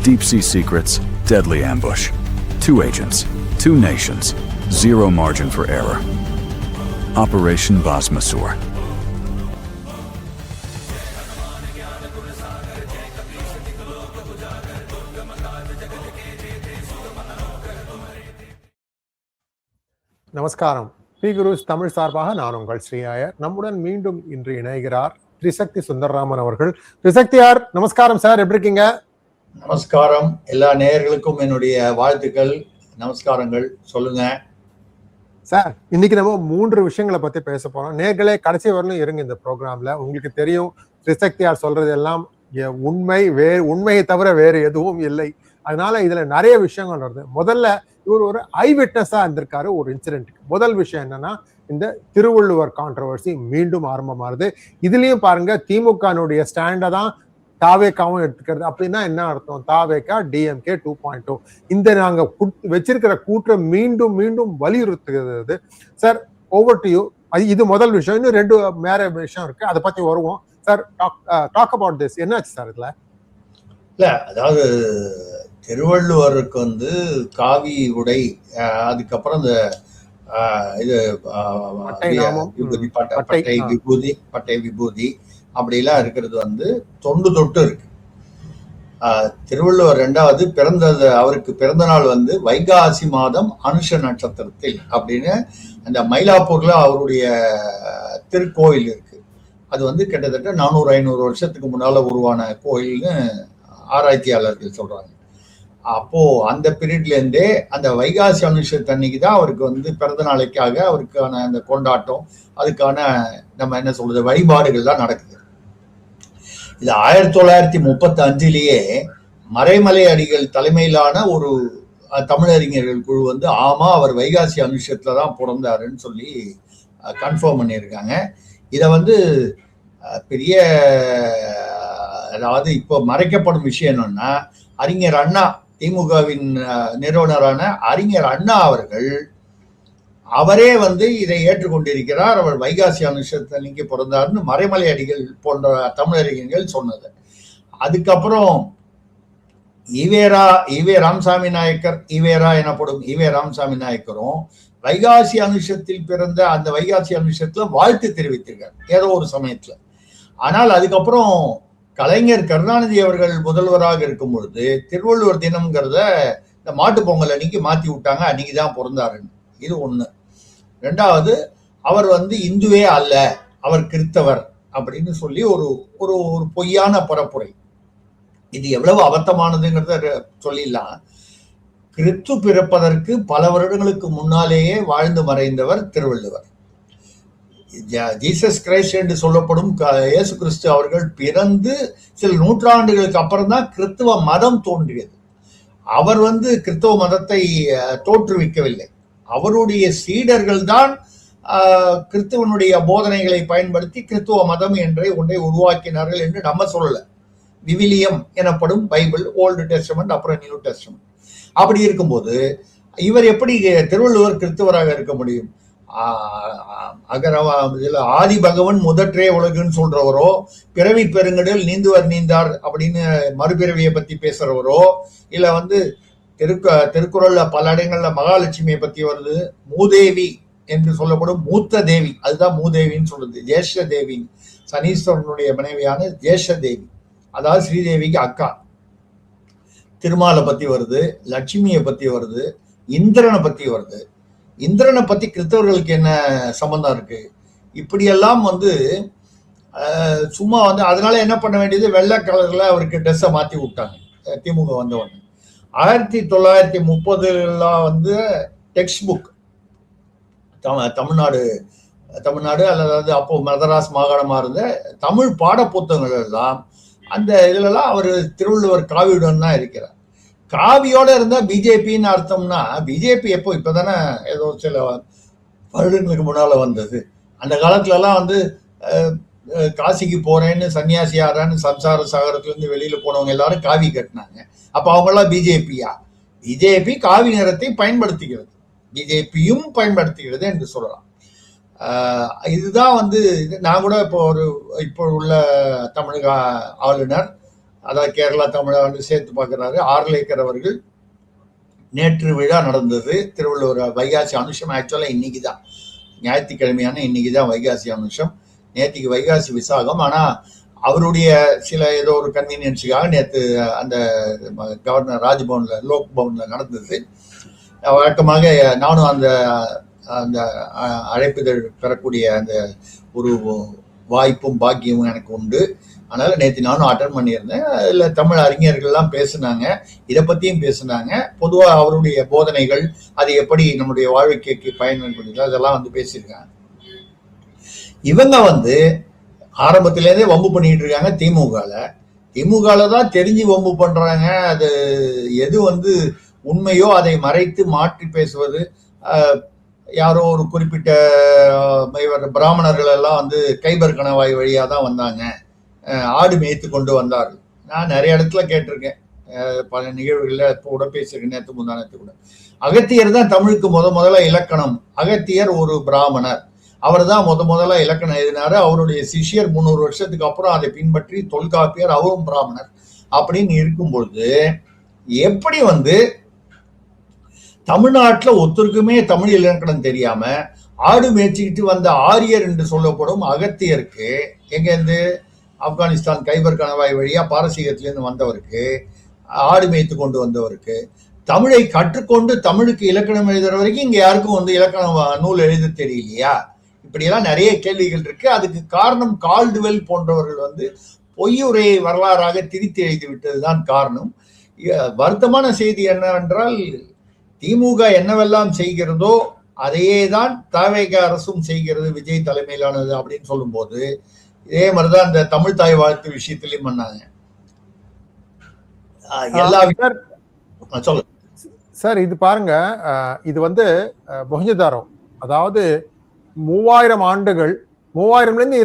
Deep sea secrets, deadly ambush. 2 agents, 2 nations, 0 margin for error. Operation Basmasur. நமஸ்காரம். B குருஸ் தமிழ் சார்பாக நான் உங்கள் ஸ்ரீநாயர். நம்முடன் மீண்டும் இன்று இணைகிறார் திரிசக்தி சுந்தரராமன் அவர்கள். திரிசக்தியார், நமஸ்காரம் சார், எப்படி இருக்கீங்க? நமஸ்காரம். எல்லா நேயர்களுக்கும் என்னுடைய வாழ்த்துக்கள், நமஸ்காரங்கள். சொல்லுங்க சார். இன்னைக்கு நம்ம 3 விஷயங்களை பத்தி பேச போறோம். நேர்களே கடைசி வரலும் இருங்க இந்த ப்ரோக்ராம்ல. உங்களுக்கு தெரியும், திரிசக்தியார் சொல்றது எல்லாம் உண்மையை தவிர வேறு எதுவும் இல்லை. அதனால இதுல நிறைய விஷயங்கள் வருது. முதல்ல இவர் ஒரு ஐ விட்னஸா இருந்திருக்காரு ஒரு இன்சிடென்ட்டுக்கு. முதல் விஷயம் என்னன்னா, இந்த திருவள்ளுவர் கான்ட்ரவர்சி மீண்டும் ஆரம்பமாகுது. இதுலயும் பாருங்க, திமுகனுடைய ஸ்டாண்டை தான் தாவேக்காவும் எடுத்துக்கிறது. அப்படின்னா என்ன அர்த்தம்? தாவேக்கா டிஎம்கே 2.0 இந்த நாங்க வச்சிருக்கிற கூற்றை மீண்டும் மீண்டும் வலியுறுத்துகிறது. Sir, over to you. இது முதல் விஷயம். இன்னும் 2 வேற விஷயம் இருக்கு, அதை பத்தி வருவோம். Sir, talk about this. என்னாச்சு சார் இதுல? இல்ல, அதாவது திருவள்ளுவருக்கு காவி உடை, அதுக்கப்புறம் இந்த இது பட்டை விபூதி அப்படிலாம் இருக்கிறது தொண்டு இருக்கு. திருவள்ளுவர் 2வது பிறந்தது, அவருக்கு பிறந்த நாள் வைகாசி மாதம் அனுஷ நட்சத்திரத்தில் அப்படின்னு அந்த மயிலாப்பூர்ல அவருடைய திருக்கோயில் இருக்கு. அது கிட்டத்தட்ட 400-500 வருஷத்துக்கு முன்னால உருவான கோயில்னு ஆராய்ச்சியாளர்கள் சொல்றாங்க. அப்போ அந்த பீரியட்ல இருந்தே அந்த வைகாசி அனுஷத்தன்னைக்கு தான் அவருக்கு பிறந்த நாளைக்காக அவருக்கான அந்த கொண்டாட்டம், அதுக்கான நம்ம என்ன சொல்றது, வழிபாடுகள் தான் நடக்குது. இது 1935 மறைமலை அடிகள் தலைமையிலான ஒரு தமிழறிஞர்கள் குழு ஆமா அவர் வைகாசி அனுஷத்துல தான் பிறந்தாருன்னு சொல்லி கன்ஃபார்ம் பண்ணியிருக்காங்க. இதை பெரிய, அதாவது இப்போ மறைக்கப்படும் விஷயம் என்னன்னா, அறிஞர் அண்ணா, திமுகவின் நிறுவனரான அறிஞர் அண்ணா அவரே இதை ஏற்றுக்கொண்டிருக்கிறார். அவர் வைகாசி அனுஷத்தன்னைக்கு பிறந்தார்னு மறைமலை அடிகள் போன்ற தமிழறிஞர்கள் சொன்னது. அதுக்கப்புறம் ஈவே ராமசாமி நாயக்கர், ஈவேரா எனப்படும் ஈவே ராமசாமி நாயக்கரும் வைகாசி அனுஷத்தில் பிறந்த அந்த வைகாசி அனுஷத்துல வாழ்த்து தெரிவித்திருக்கார் ஏதோ ஒரு சமயத்துல. ஆனால் அதுக்கப்புறம் கலைஞர் கருணாநிதி அவர்கள் முதல்வராக இருக்கும் பொழுது திருவள்ளுவர் தினம்ங்கிறத இந்த மாட்டு பொங்கல் அன்னைக்கு மாத்தி விட்டாங்க. அன்னைக்குதான் பிறந்தாருன்னு. இது ஒண்ணு. 2வது, அவர் இந்துவே அல்ல, அவர் கிறிஸ்தவர் அப்படின்னு சொல்லி ஒரு ஒரு பொய்யான பரப்புரை. இது எவ்வளவு அபத்தமானதுங்கிறத சொல்லிடலாம். கிறிஸ்து பிறப்பதற்கு பல வருடங்களுக்கு முன்னாலேயே வாழ்ந்து மறைந்தவர் திருவள்ளுவர். ஜீசஸ் கிரைஸ்ட் என்று சொல்லப்படும் இயேசு கிறிஸ்து அவர்கள் பிறந்து சில நூற்றாண்டுகளுக்கு அப்புறம் தான் கிறிஸ்துவ மதம் தோன்றியது. அவர் கிறிஸ்தவ மதத்தை தோற்றுவிக்கவில்லை. அவருடைய சீடர்கள் தான் கிறிஸ்துவனுடைய போதனைகளை பயன்படுத்தி கிறிஸ்துவ மதம் என்ற ஒன்றை உருவாக்கினார்கள் என்று நம்ம சொல்லல. விவிலியம் எனப்படும் பைபிள், ஓல்டு டெஸ்டமெண்ட், அப்புறம் நியூ டெஸ்டமெண்ட். அப்படி இருக்கும்போது இவர் எப்படி திருவள்ளுவர் கிறிஸ்துவராக இருக்க முடியும்? ஆதி பகவன் முதற்றே உலகுன்னு சொல்றவரோ, பிறவி பெருங்கடல் நீந்துவர் நீந்தார் அப்படின்னு மறுபிறவியை பத்தி பேசுறவரோ, இல்ல திருக்குறள்ல பல இடங்கள்ல மகாலட்சுமியை பத்தி வருது. மூதேவி என்று சொல்லப்படும் மூத்த தேவி, அதுதான் மூதேவின்னு சொல்லுது. ஜேஷ்ட தேவி, சனீஸ்வரனுடைய மனைவியான ஜேஷ்ட தேவி, அதாவது ஸ்ரீதேவிக்கு அக்கா. திருமாலை பத்தி வருது, லட்சுமியை பத்தி வருது, இந்திரனை பத்தி வருது. இந்திரனை பத்தி கிறிஸ்தவர்களுக்கு என்ன சம்பந்தம் இருக்கு? இப்படியெல்லாம் சும்மா அதனால என்ன பண்ண வேண்டியது, வெள்ளை கலர்ல அவருக்கு ட்ரெஸ்ஸை மாத்தி விட்டாங்க திமுக வந்தவொடனே. 1930 டெக்ஸ்ட் புக் தமிழ்நாடு அல்லது அப்போ மதராஸ் மாகாணமா இருந்த தமிழ் பாட புத்தகங்கள் எல்லாம் அந்த இதுலலாம் அவர் திருவள்ளுவர் காவியுடன் தான் இருக்கிறார். காவியோட இருந்தா பிஜேபின்னு அர்த்தம்னா, பிஜேபி இப்பதானே ஏதோ சில வருடங்களுக்கு முன்னால வந்தது. அந்த காலத்துல எல்லாம் காசிக்கு போறேன்னு சன்னியாசி ஆறான்னு சம்சார சாகரத்துல இருந்து வெளியில போனவங்க எல்லாரும் காவி கட்டினாங்க. அப்ப அவங்க எல்லாம் பிஜேபியா? பிஜேபி காவி நிறத்தை பயன்படுத்துகிறது, பிஜேபியும் பயன்படுத்துகிறது என்று சொல்லலாம். இதுதான் நான் கூட இப்போ உள்ள தமிழக ஆளுநர் அதாவது கேரளா தமிழ்நாடு சேர்த்து பார்க்கிறாரு. ஆர்லேக்கர் அவர்கள் நேற்று விழா நடந்தது திருவள்ளுவர் வைகாசி அனுஷம். ஆக்சுவலாக இன்னைக்கு தான் ஞாயிற்றுக்கிழமையான இன்னைக்கு தான் வைகாசி அனுஷம். நேற்றுக்கு வைகாசி விசாகம். ஆனால் அவருடைய சில ஏதோ ஒரு கன்வீனியன்ஸுக்காக நேற்று அந்த கவர்னர் ராஜ்பவனில் லோக் பவனில் நடந்தது. வழக்கமாக நானும் அந்த அந்த அழைப்புதல் பெறக்கூடிய அந்த ஒரு வாய்ப்பும் பாக்கியமும் எனக்கு உண்டு. அதனால நேற்று நானும் அட்டன் பண்ணியிருந்தேன். அதில் தமிழ் அறிஞர்கள்லாம் பேசுனாங்க, இதை பற்றியும் பேசுனாங்க. பொதுவாக அவருடைய போதனைகள் அது எப்படி நம்முடைய வாழ்க்கைக்கு பயன்படுது அதெல்லாம் வந்து பேசியிருக்காங்க. இவங்க வந்து ஆரம்பத்திலேருந்தே வம்பு பண்ணிட்டு இருக்காங்க திமுகல தான் தெரிஞ்சு வம்பு பண்றாங்க. அது எது வந்து உண்மையோ அதை மறைத்து மாற்றி பேசுவது. யாரோ ஒரு குறிப்பிட்ட பிராமணர்கள் எல்லாம் வந்து கைபர் கணவாய் வழியா தான் வந்தாங்க, ஆடு மேய்த்து கொண்டு வந்தார்கள். நான் நிறைய இடத்துல கேட்டிருக்கேன், பல நிகழ்வுகளில் இப்போ கூட பேசியிருக்கேன், நேற்று முந்தானத்து கூட. அகத்தியர் தான் தமிழுக்கு முதல்ல இலக்கணம். அகத்தியர் ஒரு பிராமணர், அவர் தான் முதல்ல இலக்கணம் எழுதினாரு. அவருடைய சிஷ்யர் 300 வருஷத்துக்கு அப்புறம் அதை பின்பற்றி தொல்காப்பியர், அவரும் பிராமணர். அப்படின்னு இருக்கும்பொழுது எப்படி வந்து தமிழ்நாட்டில் ஒருத்தருக்குமே தமிழ் இலக்கணம் தெரியாம ஆடு மேய்ச்சிக்கிட்டு வந்த ஆரியர் என்று சொல்லப்படும் அகத்தியருக்கு, எங்கேருந்து ஆப்கானிஸ்தான் கைபர் கணவாய் வழியா பாரசீகத்திலேருந்து வந்தவருக்கு, ஆடு மேய்த்து கொண்டு வந்தவருக்கு, தமிழை கற்றுக்கொண்டு தமிழுக்கு இலக்கணம் எழுதுற வரைக்கும் இங்க யாருக்கும் வந்து இலக்கண நூல் எழுத தெரியலையா? இப்படியெல்லாம் நிறைய கேள்விகள் இருக்கு. அதுக்கு காரணம் கால்டுவெல் போன்றவர்கள் வந்து பொய்யுரையை வரலாறாக திரித்து எழுதி விட்டதுதான் காரணம். வருத்தமான செய்தி என்னவென்றால், திமுக என்னவெல்லாம் செய்கிறதோ அதையே தான் தவேக அரசும் செய்கிறது, விஜய் தலைமையிலானது அப்படின்னு சொல்லும் போது இதே மாதிரிதான் இந்த தமிழ் தாய் வாழ்த்து விஷயத்திலையும் பண்ணாங்க. எல்லா சொல்ல சார், இது பாருங்க, இது வந்து மொஹஞ்சதாரோ, அதாவது 3000 ஆண்டுகள், 3000லேருந்து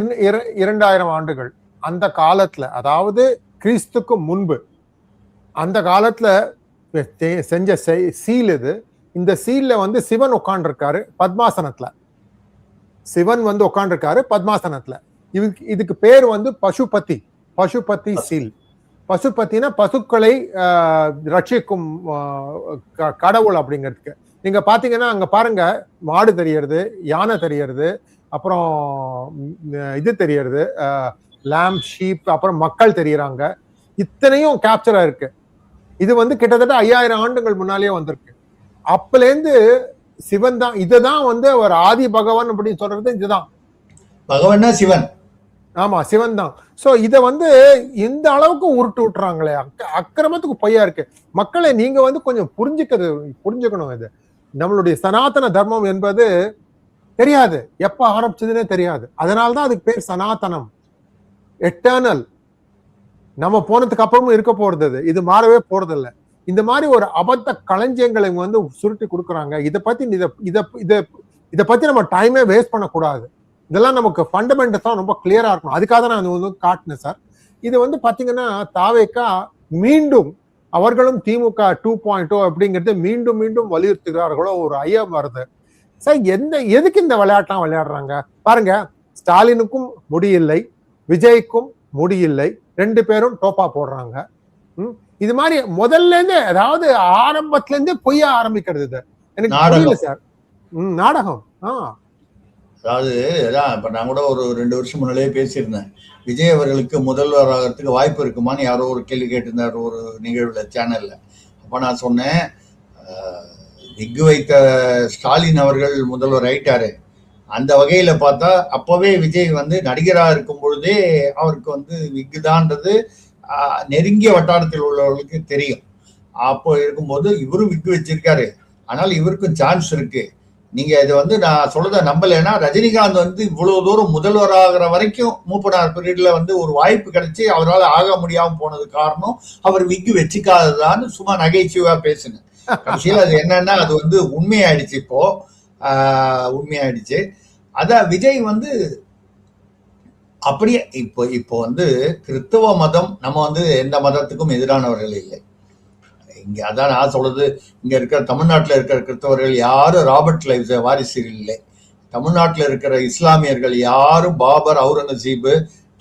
2000 ஆண்டுகள் அந்த காலத்துல, அதாவது கிறிஸ்துக்கு முன்பு அந்த காலத்துல செஞ்ச சீல் இது. இந்த சீல்ல வந்து சிவன் உட்காண்டிருக்காரு பத்மாசனத்துல. சிவன் வந்து உட்காண்டிருக்காரு பத்மாசனத்துல. இதுக்கு பேர் வந்து பசுபதி சீல். பசுபத்தினா பசுக்களை ரட்சிக்கும் கடவுள் அப்படிங்கிறதுக்கு. நீங்க பாத்தீங்கன்னா அங்க பாருங்க, மாடு தெரியறது, யானை தெரியறது, அப்புறம் இது தெரியறது, லாம், ஷீப், அப்புறம் மக்கள் தெரியறாங்க. இத்தனையும் கேப்சரா இருக்கு. இது வந்து கிட்டத்தட்ட 5000 ஆண்டுகள் முன்னாலேயே வந்திருக்கு. அப்பலேருந்து சிவன் தான், இதுதான் வந்து ஒரு ஆதி பகவான் அப்படின்னு சொல்றது இதுதான். பகவான் சிவன். ஆமா, சிவன் தான். சோ இத வந்து இந்த அளவுக்கு உருட்டு விட்டுறாங்களே, அக்கிரமத்துக்கு பொய்யா இருக்கு. மக்களை நீங்க வந்து கொஞ்சம் புரிஞ்சுக்கணும். இது நம்மளுடைய சனாதன தர்மம் என்பது தெரியாது, எப்ப ஆரம்பிச்சதுன்னே தெரியாது. அதனால்தான் அதுக்கு பேர் சனாதனம், எட்டர்னல். நம்ம போனதுக்கு அப்புறமும் இருக்க போறது, இது மாறவே போறது இல்லை. இந்த மாதிரி ஒரு அபத்த களஞ்சியங்களை வந்து சுருட்டி கொடுக்குறாங்க. இதை பத்தி நம்ம டைமே வேஸ்ட் பண்ணக்கூடாது. இதெல்லாம் நமக்கு ஃபண்டமெண்டல்ஸ் தான் ரொம்ப கிளியரா இருக்கணும். அதுக்காக தான் நான் வந்து காட்டினேன் சார். இது வந்து பாத்தீங்கன்னா தாவேக்கா மீண்டும் அவர்களும் திமுக 2.0 அப்படிங்கிறது மீண்டும் மீண்டும் வலியுறுத்துகிறார்களோ ஒரு ஐயம் வருது சார். எதுக்கு இந்த விளையாட்டுலாம் விளையாடுறாங்க பாருங்க. ஸ்டாலினுக்கும் முடியில்லை, விஜய்க்கும் முடியில்லை, 2 பேரும் டோப்பா போடுறாங்க. இது மாதிரி முதல்ல இருந்து, அதாவது ஆரம்பத்துல இருந்தே பொய்யா ஆரம்பிக்கிறது. இது எனக்கு புரியல சார். நாடகம். அதாவது இப்ப நான் கூட ஒரு 2 வருஷம் முன்னாலே பேசியிருந்தேன், விஜய் அவர்களுக்கு முதல்வர் ஆகிறதுக்கு வாய்ப்பு இருக்குமான்னு யாரோ ஒரு கேள்வி கேட்டிருந்தார் ஒரு நிகழ்வுல, சேனல்ல. அப்ப நான் சொன்னேன், விக்கு வைத்த ஸ்டாலின் அவர்கள் முதல்வர் ஆயிட்டாரு. அந்த வகையில பார்த்தா அப்பவே விஜய் வந்து நடிகரா இருக்கும் பொழுதே அவருக்கு வந்து விக்கு தான்ன்றது நெருங்கிய வட்டாரத்தில் உள்ளவர்களுக்கு தெரியும். அப்போ இருக்கும்போது இவரும் விக்கு வச்சிருக்காரு, ஆனால் இவருக்கும் சான்ஸ் இருக்கு. நீங்க இது வந்து நான் சொல்றத நம்பலைன்னா, ரஜினிகாந்த் வந்து இவ்வளவு தூரம் முதல்வர் ஆகிற வரைக்கும் மூப்பனார் பீரியட்ல வந்து ஒரு வாய்ப்பு கிடைச்சி அவரால் ஆக முடியாம போனது காரணம் அவர் விக்கு வச்சுக்காததான்னு சும்மா நகைச்சுவா பேசுனேன். கடைசியில் அது என்னன்னா அது வந்து உண்மையாயிடுச்சு. இப்போ உண்மையாயிடுச்சு. அதான் விஜய் வந்து அப்படியே இப்போ வந்து கிறிஸ்தவ மதம், நம்ம வந்து எந்த மதத்துக்கும் எதிரானவர்கள் இல்லை இங்க. அதான் நான் சொல்றது, இங்க இருக்கிற தமிழ்நாட்டில் இருக்கிற கிறிஸ்தவர்கள் யாரும் ராபர்ட் லைவ் வாரிசுகள் இல்லை. தமிழ்நாட்டில் இருக்கிற இஸ்லாமியர்கள் யாரும் பாபர், அவுரங்கசீப்,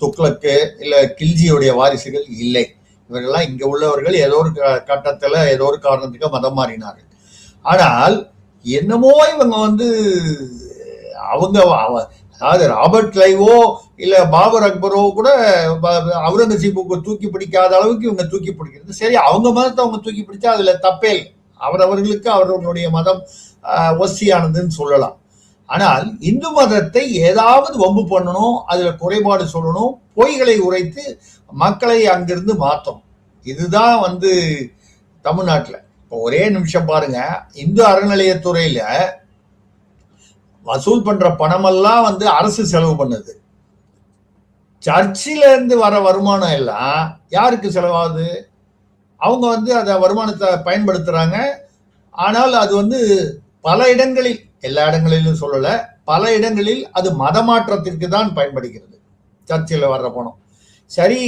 துக்ளக்கு இல்ல கில்ஜியுடைய வாரிசுகள் இல்லை. இவர்கள்லாம் இங்க உள்ளவர்கள் ஏதோ ஒரு கட்டத்துல ஏதோ ஒரு காரணத்துக்கு மதம் மாறினார்கள். ஆனால் என்னமோ இவங்க வந்து அவங்க அதாவது ராபர்ட் கிளைவோ இல்ல பாபர் அக்பரோ கூட அவுரங்கசீபுக்கு தூக்கி பிடிக்காத அளவுக்கு இவங்க தூக்கி பிடிக்கிறது. சரி, அவங்க மதத்தை அவங்க தூக்கி பிடிச்சா அதுல தப்பே இல்லை. அவரவர்களுக்கு அவர்களுடைய மதம் ஒசியானதுன்னு சொல்லலாம். ஆனால் இந்து மதத்தை ஏதாவது வம்பு பண்ணணும், அதுல குறைபாடு சொல்லணும், பொய்களை உரைத்து மக்களை அங்கிருந்து மாற்றணும். இதுதான் வந்து தமிழ்நாட்டுல இப்போ ஒரே நிமிஷம் பாருங்க, இந்து அறநிலையத்துறையில வசூல் பண்ற பணமெல்லாம் வந்து அரசு செலவு பண்ணுது. சர்ச்சில இருந்து வர வருமானம் எல்லாம் யாருக்கு செலவாகுது? அவங்க வந்து அந்த வருமானத்தை பயன்படுத்துறாங்க. ஆனால் அது வந்து பல இடங்களில், எல்லா இடங்களிலும் சொல்லல, பல இடங்களில் அது மதமாற்றத்திற்கு தான் பயன்படுகிறது. சர்ச்சில் வர்ற பணம் சரி,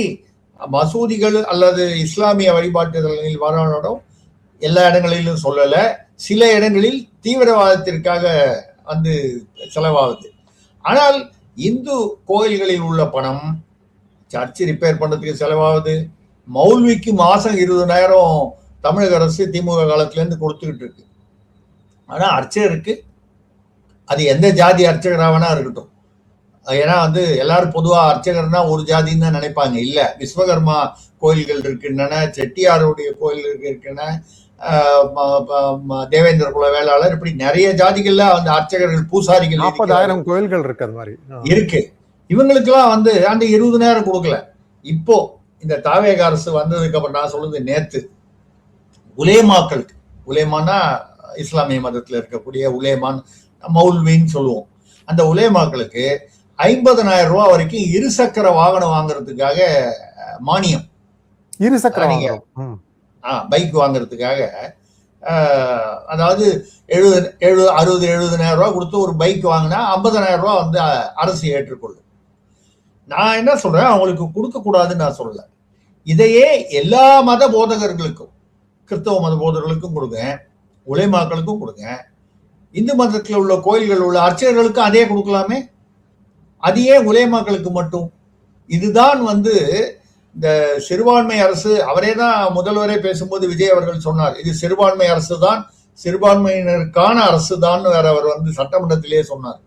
மசூதிகள் அல்லது இஸ்லாமிய வழிபாட்டுகளில் வரணும், எல்லா இடங்களிலும் சொல்லல, சில இடங்களில் தீவிரவாதத்திற்காக வந்து செலவாகுது. ஆனால் இந்து கோயில்களில் உள்ள பணம் சர்ச்சு ரிப்பேர் பண்றதுக்கு செலவாகுது. மௌல்விக்கு மாசம் 20,000 தமிழக அரசு திமுக காலத்துல இருந்து கொடுத்துக்கிட்டு இருக்கு. ஆனா அர்ச்சகருக்கு, அது எந்த ஜாதி அர்ச்சகராவனா இருக்கட்டும், ஏன்னா வந்து எல்லாரும் பொதுவா அர்ச்சகர்னா ஒரு ஜாதின்னு தான் நினைப்பாங்க. இல்ல, விஸ்வகர்மா கோயில்கள் இருக்கின்றன, செட்டியாருடைய கோயில் இருக்கின்றன, தேவேந்திர குல வேளாளர், இப்படி நிறைய ஜாதிகள்ல வந்து அர்ச்சகர்கள், பூசாரிகள் 40,000 கோயில்கள் இருக்கு. அது மாதிரி இருக்கு. இவங்களுக்கெல்லாம் வந்து அந்த 20,000 கொடுக்கல. இப்போ இந்த தாவேக அரசு வந்ததுக்கு அப்புறம், நான் சொல்றது நேத்து, உலேமாக்களுக்கு, உலேமானா இஸ்லாமிய மதத்துல இருக்கக்கூடிய உலேமான், மௌல்வின்னு சொல்லுவோம், அந்த உலேமாக்களுக்கு 50,000 ரூபாய் வரைக்கும் இருசக்கர வாகனம் வாங்குறதுக்காக மானியம், இருசக்கர பைக் வாங்குறதுக்காக, அதாவது 60,000 ரூபாய் கொடுத்து ஒரு பைக் வாங்கினா 50,000 ரூபாய் வந்து அரசு ஏற்றுக்கொள்ளும். நான் என்ன சொல்றேன், அவங்களுக்கு கொடுக்க கூடாதுன்னு நான் சொல்லல. இதையே எல்லா மத போதகர்களுக்கும், கிறிஸ்தவ மத போதகர்களுக்கும் கொடுங்க, உலேமாக்களுக்கும் கொடுங்க, இந்து மதத்தில் உள்ள கோயில்கள் உள்ள அர்ச்சகர்களுக்கும் அதே கொடுக்கலாமே. அதையே உலேமாக்களுக்கு மட்டும்? இதுதான் வந்து இந்த சிறுபான்மை அரசு. அவரே தான் முதல்வரே பேசும்போது விஜய் அவர்கள் சொன்னார், இது சிறுபான்மை அரசு தான், சிறுபான்மையினருக்கான அரசு தான் வேற அவர் வந்து சட்டமன்றத்திலேயே சொன்னார்.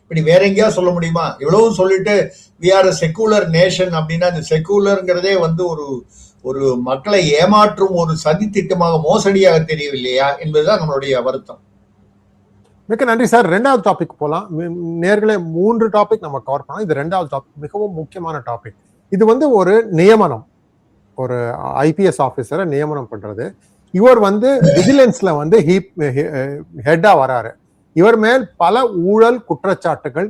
இப்படி வேற எங்கேயா சொல்ல முடியுமா? இவ்வளவும் சொல்லிட்டு we are a secular nation அப்படின்னா, இந்த செக்குலர்ங்கிறதே வந்து ஒரு மக்களை ஏமாற்றும் ஒரு சதி திட்டமாக, மோசடியாக தெரியவில்லையா என்பதுதான் நம்மளுடைய வருத்தம். மிக்க நன்றி சார். 2வது டாபிக் போலாம். நேர்களே, 3 டாபிக் நம்ம கவர் பண்ணோம். இது 2வது டாபிக், மிகவும் முக்கியமான டாபிக். இது வந்து ஒரு நியமனம், ஒரு ஐபிஎஸ் ஆபீசரை நியமனம் பண்றது. இவர் வந்து விஜிலன்ஸ்ல வந்து ஹெட்டா வராரு. இவர் மேல் பல ஊழல் குற்றச்சாட்டுகள்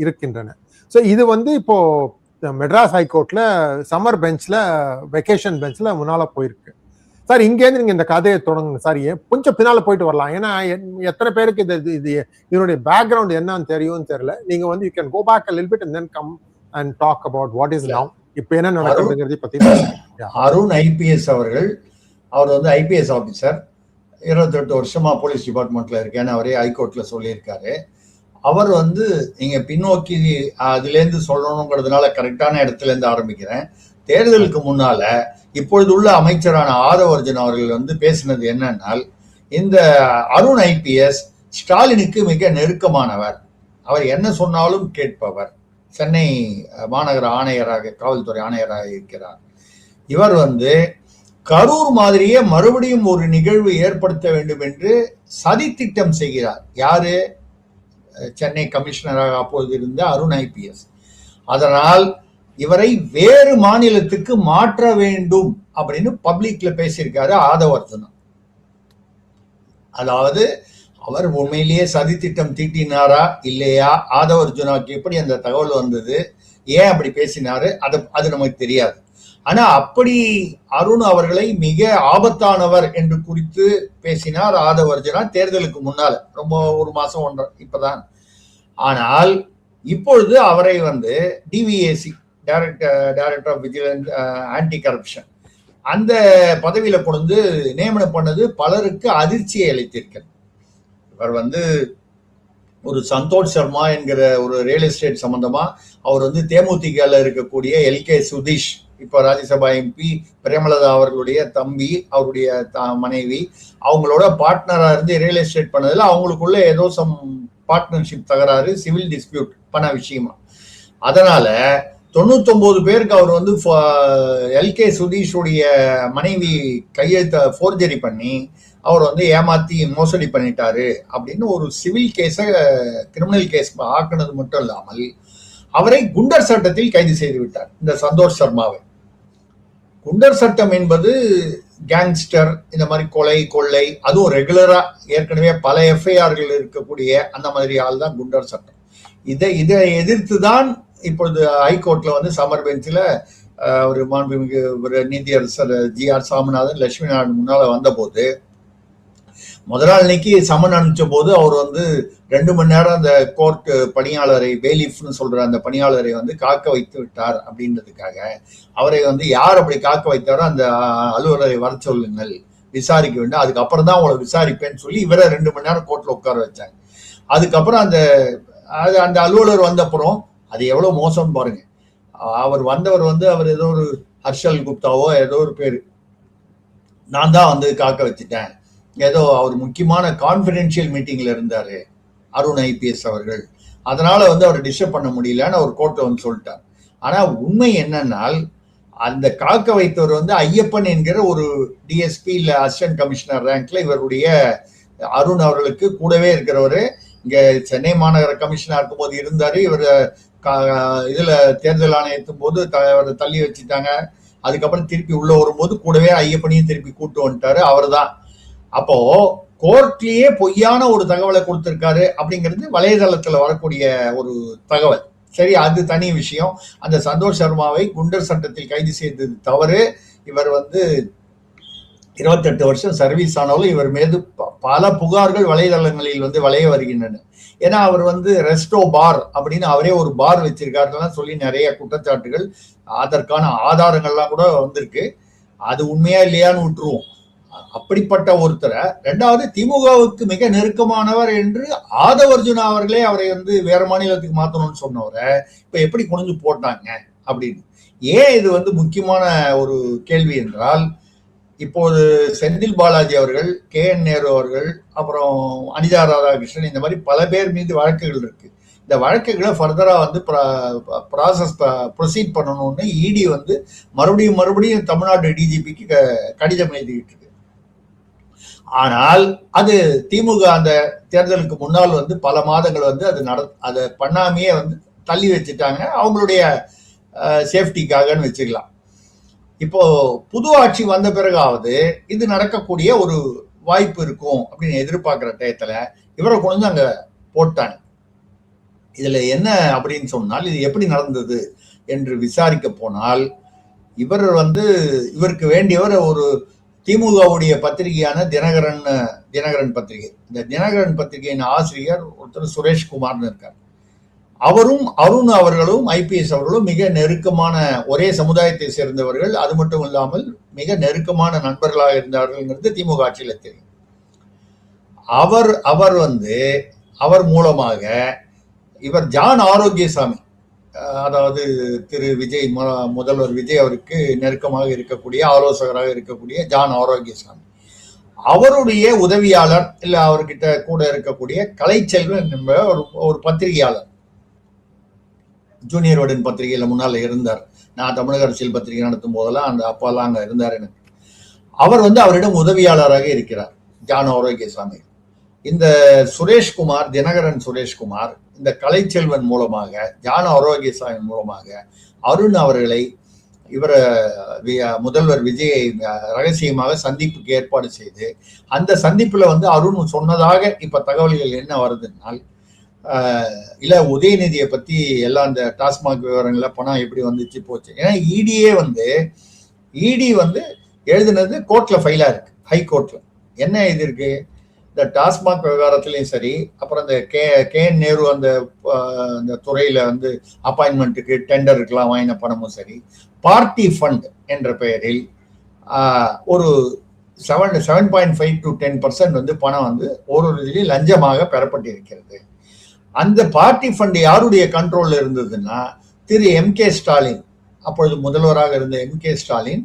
இருக்கின்றன. ஸோ இது வந்து இப்போ மெட்ராஸ் ஹைகோர்ட்ல சம்மர் பெஞ்ச்ல, வெக்கேஷன் பெஞ்ச்ல முன்னால போயிருக்கு. சார், இங்கேருந்து நீங்க இந்த கதையை தொடங்குங்க சார். கொஞ்சம் பின்னால போயிட்டு வரலாம், ஏன்னா எத்தனை பேருக்கு இது இதனுடைய பேக்ரவுண்ட் என்னன்னு தெரியும்னு தெரியல. நீங்க வந்து you can go back a little bit and then come and talk about what is now, இப்ப என்ன நடக்குதுங்கிறதை பத்தி. அருண் ஐபிஎஸ் அவர்கள், அவர் வந்து ஐபிஎஸ் ஆபீசர், 28 வருஷமா போலீஸ் டிபார்ட்மெண்ட்ல இருக்கேன்னு அவரே ஹைகோர்ட்ல சொல்லியிருக்காரு. அவர் வந்து நீங்க பின்னோக்கி அதுல இருந்து சொல்லணுங்கிறதுனால கரெக்டான இடத்துல இருந்து ஆரம்பிக்கிறேன். தேர்தலுக்கு முன்னால இப்பொழுது உள்ள அமைச்சரான ஆதவ் அர்ஜுன் அவர்கள் வந்து பேசினது என்னன்னால், இந்த அருண் ஐபிஎஸ் ஸ்டாலினுக்கு மிக நெருக்கமானவர், அவர் என்ன சொன்னாலும் கேட்பவர், சென்னை மாநகர ஆணையராக, காவல்துறை ஆணையராக இருக்கிறார். இவர் வந்து கரூர் மாதிரியே மறுபடியும் ஒரு நிகழ்வு ஏற்படுத்த வேண்டும் என்று சதி திட்டம் செய்கிறார். யாரு? சென்னை கமிஷனராக அப்போது இருந்த அருண் ஐபிஎஸ். அதனால் இவரை வேறு மாநிலத்துக்கு மாற்ற வேண்டும் அப்படின்னு பப்ளிக்ல பேசியிருக்காரு ஆதவ் அர்ஜுனா. அதாவது அவர் உண்மையிலேயே சதி திட்டம் தீட்டினாரா இல்லையா, ஆதவ் அர்ஜுனாவுக்கு எப்படி அந்த தகவல் வந்தது, ஏன் அப்படி பேசினாரு, அது நமக்கு தெரியாது. ஆனா அப்படி அருண் அவர்களை மிக ஆபத்தானவர் என்று குறித்து பேசினார் ஆதவ் அர்ஜுனா தேர்தலுக்கு முன்னால, ரொம்ப ஒரு மாசம் ஒன்றரை இப்பதான். ஆனால் இப்பொழுது அவரை வந்து DVAC, director of vigilance anti corruption, அந்த பதவியில கொண்டு நியமனம் பண்ணது பலருக்கு அதிர்ச்சியை அளித்திருக்கிறது. இவர் வந்து ஒரு சந்தோஷ் சர்மா என்கிற ஒரு ரியல் எஸ்டேட் சம்பந்தமா அவர் வந்து தேமுதிகல இருக்கக்கூடிய எல்கே சுதீஷ் இப்போ ராஜ்யசபா எம்பி பிரேமலதா அவர்களுடைய தம்பி, அவருடைய மனைவி, அவங்களோட பார்ட்னரா இருந்து ரியல் எஸ்டேட் பண்ணதுல அவங்களுக்குள்ள ஏதோ சம் பார்ட்னர்ஷிப் தகராறு, சிவில் டிஸ்பியூட் பண்ண விஷயமா. அதனால 99 பேருக்கு அவர் வந்து எல்கே சுதீஷுடைய மனைவி கையெழுத்த ஃபோர்ஜரி பண்ணி அவர் வந்து ஏமாத்தி மோசடி பண்ணிட்டாரு அப்படின்னு ஒரு சிவில் கேஸ கிரிமினல் கேஸ் ஆக்குனது மட்டும் இல்லாமல் அவரை குண்டர் சட்டத்தில் கைது செய்து விட்டார் இந்த சந்தோஷ் சர்மாவை. குண்டர் சட்டம் என்பது கேங்ஸ்டர், இந்த மாதிரி கொலை கொள்ளை, அதுவும் ரெகுலரா ஏற்கனவே பல எஃப்ஐஆர்கள் இருக்கக்கூடிய அந்த மாதிரி ஆள் தான் குண்டர் சட்டம். இதை எதிர்த்து தான் இப்பொழுது ஹைகோர்ட்ல வந்து சம்மர் பெஞ்சில் ஒரு மாண்புமிகு ஒரு நீதியரசர் GR சாமிநாதன், லட்சுமி நாராயணன் முன்னால வந்த போது முதல் நாள் அன்னைக்கு சம்மன் அனுப்பிச்ச போது அவர் வந்து 2 மணி நேரம் அந்த கோர்ட் பணியாளரை, பேலிஃப்னு சொல்ற அந்த பணியாளரை வந்து காக்க வைத்து விட்டார் அப்படின்றதுக்காக அவரை வந்து யார் அப்படி காக்க வைத்தாரோ அந்த அலுவலரை வர சொல்லுங்கள், விசாரிக்க வேண்டும், அதுக்கப்புறம் தான் அவங்களை விசாரிப்பேன்னு சொல்லி இவரை 2 மணி நேரம் கோர்ட்ல உட்கார வச்சாங்க. அதுக்கப்புறம் அந்த அலுவலர் வந்தப்புறம் அது எவ்வளவு மோசம் பாருங்க. அவர் வந்தவர் வந்து அவர் ஏதோ ஒரு ஹர்ஷல் குப்தாவோ ஏதோ ஒரு பேரு, நான் தான் வந்து காக்க வச்சுட்டேன், ஏதோ அவர் முக்கியமான கான்பிடென்ஷியல் மீட்டிங்ல இருந்தாரு அருண் IPS அவர்கள், அதனால வந்து அவர் டிஸ்டர்ப் பண்ண முடியலன்னு அவர் கோர்ட்ல வந்து சொல்லிட்டார். ஆனா உண்மை என்னன்னால் அந்த காக்க வைத்தவர் வந்து ஐயப்பன் என்கிற ஒரு DSP இல்ல அசிஸ்டன்ட் கமிஷனர் ரேங்க்ல இவருடைய அருண் அவர்களுக்கு கூடவே இருக்கிறவரு. இங்க சென்னை மாநகர கமிஷனர் இருக்கும் போது இருந்தாரு. இவர் இதுல தேர்தல் ஆணையத்தும் போது தள்ளி வச்சுட்டாங்க. அதுக்கப்புறம் திருப்பி உள்ள வரும்போது கூடவே ஐயப்பனையும் திருப்பி கூட்டு வந்துட்டாரு அவர் தான். அப்போ கோர்ட்லயே பொய்யான ஒரு தகவலை கொடுத்திருக்காரு அப்படிங்கிறது வலைதளத்துல வரக்கூடிய ஒரு தகவல். சரி, அது தனி விஷயம். அந்த சந்தோஷ் சர்மாவை குண்டர் சட்டத்தில் கைது செய்தது தவறு. இவர் வந்து 28 வருஷம் சர்வீஸ் ஆனாலும் இவர் மீது பல புகார்கள் வலைதளங்களில் வந்து வளைய வருகின்றன. ஏன்னா அவர் வந்து ரெஸ்டோ பார் அப்படின்னு அவரே ஒரு பார் வச்சிருக்காருலாம் சொல்லி நிறைய குற்றச்சாட்டுகள், அதற்கான ஆதாரங்கள்லாம் கூட வந்திருக்கு. அது உண்மையா இல்லையான்னு விட்டுருவோம். அப்படிப்பட்ட ஒருத்தரை, ரெண்டாவது திமுகவுக்கு மிக நெருக்கமானவர் என்று ஆதவர்ஜுனா அவர்களே அவரை வந்து வேற மாநிலத்துக்கு மாத்தணும்னு சொன்னவரை இப்ப எப்படி குனிஞ்சு போட்டாங்க அப்படின்னு. ஏன் இது வந்து முக்கியமான ஒரு கேள்வி என்றால், இப்போது செந்தில் பாலாஜி அவர்கள், KN நேரு அவர்கள், அப்புறம் அனிதா ராதாகிருஷ்ணன், இந்த மாதிரி பல பேர் மீது வழக்குகள் இருக்கு. இந்த வழக்குகளை ஃபர்தரா வந்து ப்ரொசீட் பண்ணணும்னு ED வந்து மறுபடியும் தமிழ்நாடு DGPக்கு கடிதம் எழுதிக்கிட்டு இருக்கு. ஆனால் அது திமுக அந்த தேர்தலுக்கு முன்னால் வந்து பல மாதங்கள் வந்து அதை பண்ணாமையே வந்து தள்ளி வச்சுட்டாங்க, அவங்களுடைய சேஃப்டிக்காகன்னு வச்சுக்கலாம். இப்போ புது ஆட்சி வந்த பிறகாவது இது நடக்கக்கூடிய ஒரு வாய்ப்பு இருக்கும் அப்படின்னு எதிர்பார்க்கிற டயத்துல இவரை கொண்டு அங்க போட்டாங்க. இதுல என்ன அப்படின்னு சொன்னால், இது எப்படி நடந்தது என்று விசாரிக்க போனால், இவருக்கு வேண்டியவர் ஒரு திமுகவுடைய பத்திரிகையான தினகரன் பத்திரிகை. இந்த தினகரன் பத்திரிகையின் ஆசிரியர் ஒருத்தர் சுரேஷ்குமார்னு இருக்கார். அவரும் அருண் அவர்களும் IPS அவர்களும் மிக நெருக்கமான ஒரே சமுதாயத்தை சேர்ந்தவர்கள். அது மட்டும் இல்லாமல் மிக நெருக்கமான நண்பர்களாக இருந்தார்கள்ங்கிறது திமுக ஆட்சியில தெரியும். அவர் மூலமாக இவர் ஜான் ஆரோக்கியசாமி, அதாவது திரு விஜய், முதல்வர் விஜய் அவருக்கு நெருக்கமாக இருக்கக்கூடிய ஆலோசகராக இருக்கக்கூடிய ஜான் ஆரோக்கியசாமி, அவருடைய உதவியாளர் இல்ல அவர்கிட்ட கூட இருக்கக்கூடிய கலைச்செல்வன் ஒரு பத்திரிகையாளர், ஜூனியர் வடன் பத்திரிகையில முன்னால இருந்தார். நான் தமிழக அரசியல் பத்திரிகை நடத்தும் போதெல்லாம் அந்த அப்பாலாம் அங்க இருந்தார் எனக்கு. அவர் அவரிடம் உதவியாளராக இருக்கிறார், ஜான் ஆரோக்கியசாமி. இந்த சுரேஷ்குமார், தினகரன் சுரேஷ்குமார் இந்த கலைச்செல்வன் மூலமாக, ஜான் ஆரோக்கியசாமி மூலமாக அருண் அவர்களை முதல்வர் விஜயை ரகசியமாக சந்திப்புக்கு ஏற்பாடு செய்து, அந்த சந்திப்புல அருண் சொன்னதாக இப்ப தகவல்கள் என்ன வருதுன்னால், இல்ல உதயநிதியை பத்தி எல்லாம் இந்த டாஸ்மாக் விவரங்கள்ல பணம் எப்படி வந்துச்சு போச்சு. ஏன்னா இடி எழுதுனது கோர்ட்ல ஃபைலா இருக்கு, ஹை கோர்ட்ல. என்ன இது இருக்கு, இந்த டாஸ்மாக் விவகாரத்திலையும் சரி, அப்புறம் இந்த KN நேரு அந்த துறையில அப்பாயின்மெண்ட்டுக்கு டெண்டருக்கெல்லாம் வாங்கின பணமும் சரி, பார்ட்டி ஃபண்ட் என்ற பெயரில் ஒரு 7.5 to 10% பணம் ஒரு இதுலேயும் லஞ்சமாக பெறப்பட்டிருக்கிறது. அந்த பார்ட்டி ஃபண்ட் யாருடைய கண்ட்ரோல்ல இருந்ததுன்னா, திரு MK ஸ்டாலின், அப்பொழுது முதல்வராக இருந்த MK ஸ்டாலின்,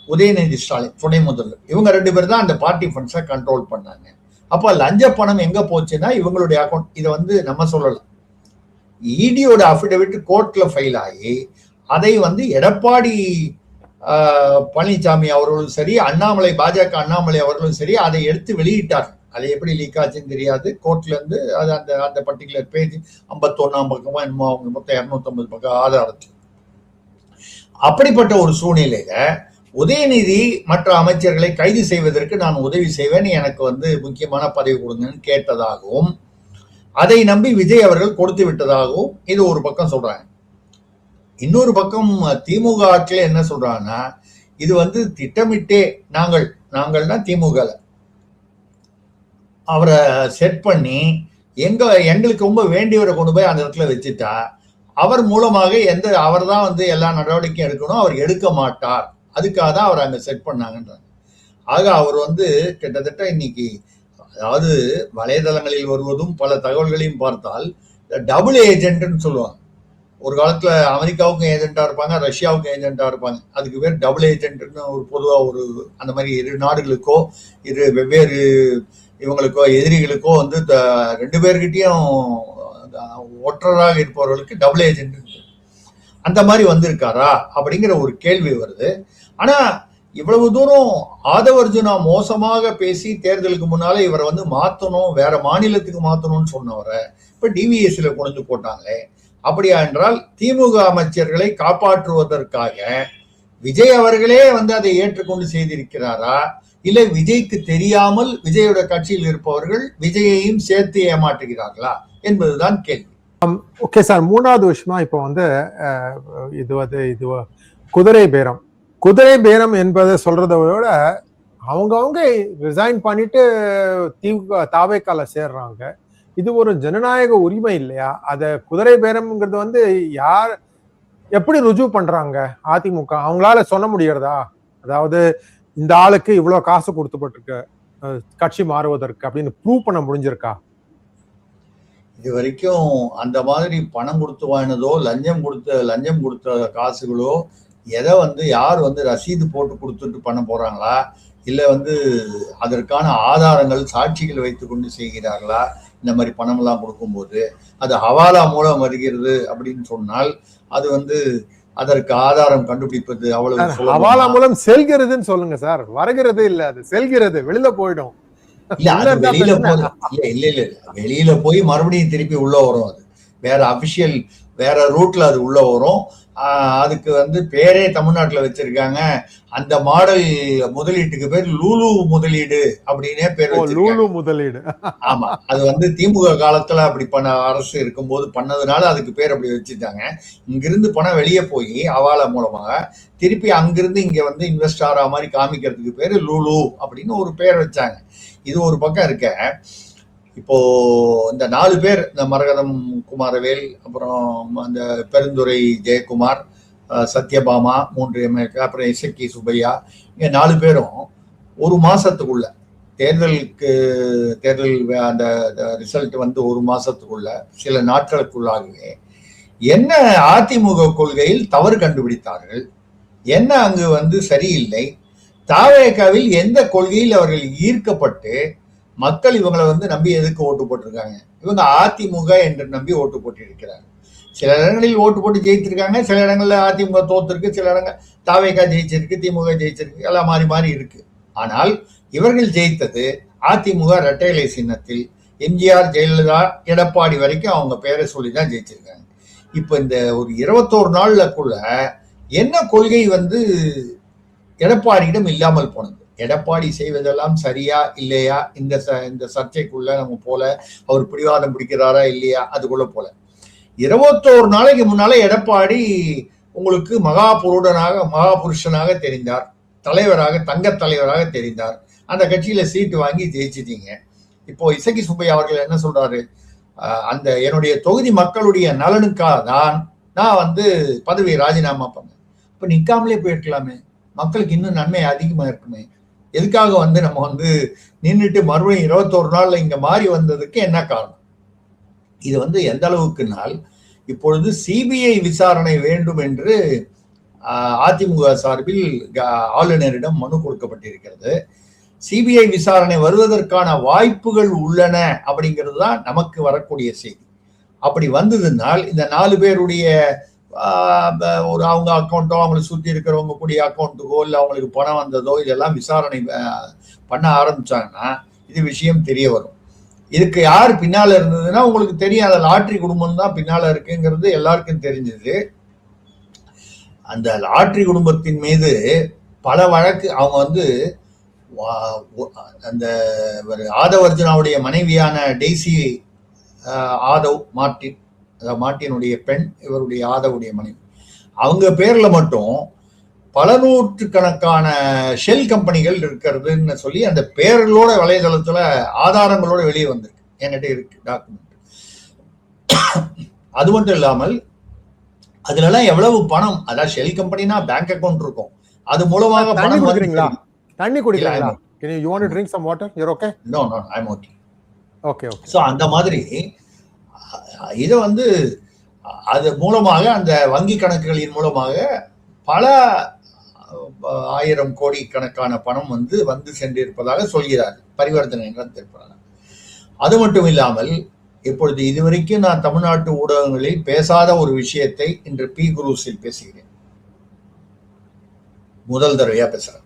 உதயநிதி ஸ்டாலின் துணை முதல்வர், இவங்க 2 பேர் தான் அந்த பார்ட்டி ஃபண்ட்ஸை கண்ட்ரோல் பண்ணாங்க. அப்ப லஞ்ச பணம் எங்க போச்சுன்னா இவங்களுடைய அக்கௌண்ட். இதை வந்து நம்ம சொல்லலாம், இடியோட அஃபிடவிட் கோர்ட்ல ஃபைல் ஆகி அதை வந்து எடப்பாடி பழனிசாமி அவர்களும் சரி, அண்ணாமலை பாஜக அண்ணாமலை அவர்களும் சரி அதை எடுத்து வெளியிட்டார். அது எப்படி லீக் ஆச்சுன்னு தெரியாது. கோர்ட்ல இருந்து அது அந்த அந்த பர்டிகுலர் பேஜ் 51ஆம் பக்கமா என்னமோ அவங்க மொத்தம் 250 பக்கம் ஆதாரத்து. அப்படிப்பட்ட ஒரு சூழ்நிலையில உதயநிதி மற்ற அமைச்சர்களை கைது செய்வதற்கு நான் உதவி செய்வேன், எனக்கு வந்து முக்கியமான பதவி கொடுங்கன்னு கேட்டதாகவும் அதை நம்பி விஜய் அவர்கள் கொடுத்து விட்டதாகவும் இது ஒரு பக்கம் சொல்றாங்க. இன்னொரு பக்கம் திமுக ஆட்கள் என்ன சொல்றாங்கன்னா, இது வந்து திட்டமிட்டே நாங்கள்னா திமுக அவரை செட் பண்ணி எங்களுக்கு ரொம்ப வேண்டியவரை கொண்டு போய் அந்த இடத்துல வச்சுட்டா அவர் மூலமாக அவர் தான் வந்து எல்லா நடவடிக்கையும் எடுக்கணும், அவர் எடுக்க மாட்டார், அதுக்காக தான் அவர் அங்க செட் பண்ணாங்கன்றாங்க. ஆக அவர் வந்து கிட்டத்தட்ட இன்னைக்கு, அதாவது வலைதளங்களில் வருவதும் பல தகவல்களையும் பார்த்தால் டபுள் ஏஜென்ட்னு சொல்லுவாங்க. ஒரு காலத்துல அமெரிக்காவுக்கும் ஏஜென்ட்டா இருப்பாங்க, ரஷ்யாவுக்கும் ஏஜென்ட்டா இருப்பாங்க. அதுக்கு பேர் டபுள் ஏஜென்ட்னு ஒரு பொதுவா ஒரு அந்த மாதிரி 2 நாடுகளுக்கோ வெவ்வேறு இவங்களுக்கோ எதிரிகளுக்கோ வந்து 2 பேர்கிட்டையும் ஒற்றராக இருப்பவர்களுக்கு டபுள் ஏஜென்ட் அந்த மாதிரி வந்திருக்காரா அப்படிங்கிற ஒரு கேள்வி வருது. ஆனா இவ்வளவு தூரம் ஆதவர்ஜுனா மோசமாக பேசி தேர்தலுக்கு முன்னால இவரை வந்து மாத்தணும், வேற மாநிலத்துக்கு மாத்தணும்னு சொன்னவரை இப்ப டிவிஎஸ்ல கொண்டு போட்டாங்களே. அப்படியா என்றால் திமுக அமைச்சர்களை காப்பாற்றுவதற்காக விஜய் அவர்களே வந்து அதை ஏற்றுக்கொண்டு செய்திருக்கிறாரா, இல்ல விஜய்க்கு தெரியாமல் விஜயோட கட்சியில் இருப்பவர்கள் விஜயையும் சேர்த்து ஏமாற்றுகிறார்களா என்பதுதான் கேள்வி. ஓகே சார், 3வது விஷயமா இப்போ வந்து இது குதிரை பேரம் என்பதை சொல்றதை விட அவங்கவுங்க ரிசைன் பண்ணிட்டு தாவேக்கால சேர்றாங்க. இது ஒரு ஜனநாயக உரிமை இல்லையா? அத குதிரை பேரம்ங்கிறது வந்து யார் எப்படி ருஜு பண்றாங்க அதிமுக? அவங்களால சொல்ல முடியறதா? அதாவது இந்த ஆளுக்கு இவ்வளவு காசு கொடுத்துப்பட்டிருக்கு கட்சி மாறுவதற்கு அப்படின்னு ப்ரூவ் பண்ண முடிஞ்சிருக்கா? இது வரைக்கும் அந்த மாதிரி பணம் கொடுத்து வாங்கினதோ லஞ்சம் கொடுத்த காசுகளோ எதை வந்து யார் வந்து ரசீது போட்டு கொடுத்துட்டு பண்ண போறாங்களா, இல்ல வந்து அதற்கான ஆதாரங்கள் சாட்சிகள் வைத்து கொண்டு செய்கிறார்களா? இந்த மாதிரி பணம் எல்லாம் கொடுக்கும்போது அது ஹவாலா மூலம் வருகிறது அப்படின்னு சொன்னால் அது வந்து அதற்கு ஆதாரம் கண்டுபிடிப்பது அவ்வளவு ஹவாலா மூலம் செல்கிறதுன்னு சொல்லுங்க சார், வருகிறது இல்ல, அது செல்கிறது, வெளியில போயிடும். வெளியில போய் மறுபடியும் திருப்பி உள்ள வரும். அது வேற அபிஷியல் வேற ரூட்ல அது உள்ள வரும். அதுக்கு வந்து பேரே தமிழ்நாட்டுல வச்சிருக்காங்க. அந்த மாடல் முதலீட்டுக்கு பேர் லூலு முதலீடு அப்படின்னே பேர் லூலு முதலீடு. ஆமா, அது வந்து திமுக காலத்துல அப்படி பண்ண அரசு இருக்கும்போது பண்ணதுனால அதுக்கு பேர் அப்படி வச்சுட்டாங்க. இங்கிருந்து பணம் வெளியே போய் அவால மூலமாக திருப்பி அங்கிருந்து இங்க வந்து இன்வெஸ்ட் ஆகிற மாதிரி காமிக்கிறதுக்கு பேரு லூலு அப்படின்னு ஒரு பேர் வச்சாங்க. இது ஒரு பக்கம் இருக்க. இப்போ இந்த 4 பேர், இந்த மரகதம் குமாரவேல், அப்புறம் அந்த பெருந்துறை ஜெயக்குமார், சத்யபாமா 3 MLA, அப்புறம் இசக்கி சுப்பையா, இங்க 4 பேரும் ஒரு மாசத்துக்குள்ள தேர்தல் அந்த ரிசல்ட் வந்து ஒரு மாசத்துக்குள்ள சில நாட்களுக்குள்ளாகவே என்ன அதிமுக கொள்கையில் தவறு கண்டுபிடித்தார்கள், என்ன அங்கு வந்து சரியில்லை, தாவேகாவில் எந்த கொள்கையில் அவர்கள் ஈர்க்கப்பட்டு மக்கள் இவங்களை வந்து நம்பி எதுக்கு ஓட்டு போட்டிருக்காங்க, இவங்க அதிமுக என்று நம்பி ஓட்டு போட்டிருக்கிறாங்க. சில இடங்களில் ஓட்டு போட்டு ஜெயிச்சிருக்காங்க, சில இடங்கள்ல அதிமுக தோத்திருக்கு, சில இடங்கள் தாவேகா ஜெயிச்சிருக்கு, திமுக ஜெயிச்சிருக்கு, எல்லாம் மாறி மாறி இருக்கு. ஆனால் இவர்கள் ஜெயித்தது அதிமுக இரட்டை இலை சின்னத்தில் எம்ஜிஆர், ஜெயலலிதா, எடப்பாடி வரைக்கும் அவங்க பேரை சொல்லிதான் ஜெயிச்சிருக்காங்க. இப்ப இந்த ஒரு 21 நாள்லக்குள்ள என்ன கொள்கை வந்து எடப்பாடியிடம் இல்லாமல் போனது? எடப்பாடி செய்வதெல்லாம் சரியா இல்லையா, இந்த சர்ச்சைக்குள்ள நம்ம போல, அவர் பிடிவாதம் பிடிக்கிறாரா இல்லையா, அதுக்குள்ள போல 21 நாளைக்கு முன்னால எடப்பாடி உங்களுக்கு மகாபுருஷனாக தெரிந்தார், தலைவராக, தங்க தலைவராக தெரிந்தார். அந்த கட்சியில சீட்டு வாங்கி ஜெயிச்சிட்டீங்க. இப்போ இசக்கி சுப்பையா அவர்கள் என்ன சொல்றாரு, அந்த என்னுடைய தொகுதி மக்களுடைய நலனுக்காக தான் நான் வந்து பதவியை ராஜினாமா பண்ணேன். இப்ப நிக்காமலே போயிருக்கலாமே, மக்களுக்கு இன்னும் நன்மை அதிகமா இருக்குமே, எதுக்காக வந்து நம்ம வந்து நின்றுட்டு மறுபடியும் 21 நாள்ல இங்க மாறி வந்ததுக்கு என்ன காரணம்? இது வந்து எந்த அளவுக்குனால் இப்பொழுது சிபிஐ விசாரணை வேண்டும் என்று அதிமுக சார்பில் ஆளுநரிடம் மனு கொடுக்கப்பட்டிருக்கிறது. சிபிஐ விசாரணை வருவதற்கான வாய்ப்புகள் உள்ளன அப்படிங்கிறது தான் நமக்கு வரக்கூடிய செய்தி. அப்படி வந்ததுனால் இந்த 4 பேருடைய ஒரு அவங்க அக்கௌண்ட்டோ அவங்களை சுற்றி இருக்கிறவங்க கூடிய அக்கௌண்ட்டுக்கோ இல்லை அவங்களுக்கு பணம் வந்ததோ இதெல்லாம் விசாரணை பண்ண ஆரம்பிச்சாங்கன்னா இது விஷயம் தெரிய வரும். இதுக்கு யார் பின்னால இருந்ததுன்னா உங்களுக்கு தெரியும், அந்த லாட்ரி குடும்பம் தான் பின்னால இருக்குங்கிறது எல்லாருக்கும் தெரிஞ்சது. அந்த லாட்ரி குடும்பத்தின் மீது பல வழக்கு அவங்க அந்த ஆதவ் அர்ஜுனாவுடைய மனைவியான டெய்சி ஆதவ் மார்டின், மார்டினுடைய பெண், இவருடைய ஆதவுடைய மனைவி, அவங்க பேர்ல மட்டும் பல நூற்றுக்கணக்கான ஷெல் கம்பெனிகள் இருக்கிறதுன்னு சொல்லி அந்த பேர்களோட வலைதளத்துல ஆதாரங்களோட வெளியே வந்திருக்கு. என்கிட்ட இருக்கு டாக்குமெண்ட். அது மட்டும் இல்லாமல் அதுல எல்லாம் எவ்வளவு பணம், அதாவது ஷெல் கம்பெனினா பேங்க் அக்கவுண்ட் இருக்கும், அது மூலமாக பணம் குடிக்கிறீங்களா? தண்ணி குடிக்கிறீங்களா? You want to drink some water? You're okay? No, I'm okay. Okay. So அந்த மாதிரி இதை அது மூலமாக அந்த வங்கி கணக்குகளின் மூலமாக பல 1000 கோடி கணக்கான பணம் வந்து சென்றிருப்பதாக சொல்கிறார் பரிவர்த்தனை நடத்திருப்பதாக. அது மட்டும் இல்லாமல் இப்பொழுது இதுவரைக்கும் நான் தமிழ்நாட்டு ஊடகங்களில் பேசாத ஒரு விஷயத்தை இன்று பி குரூஸில் பேசுகிறேன். முதல் தடவையா பேசுறேன்,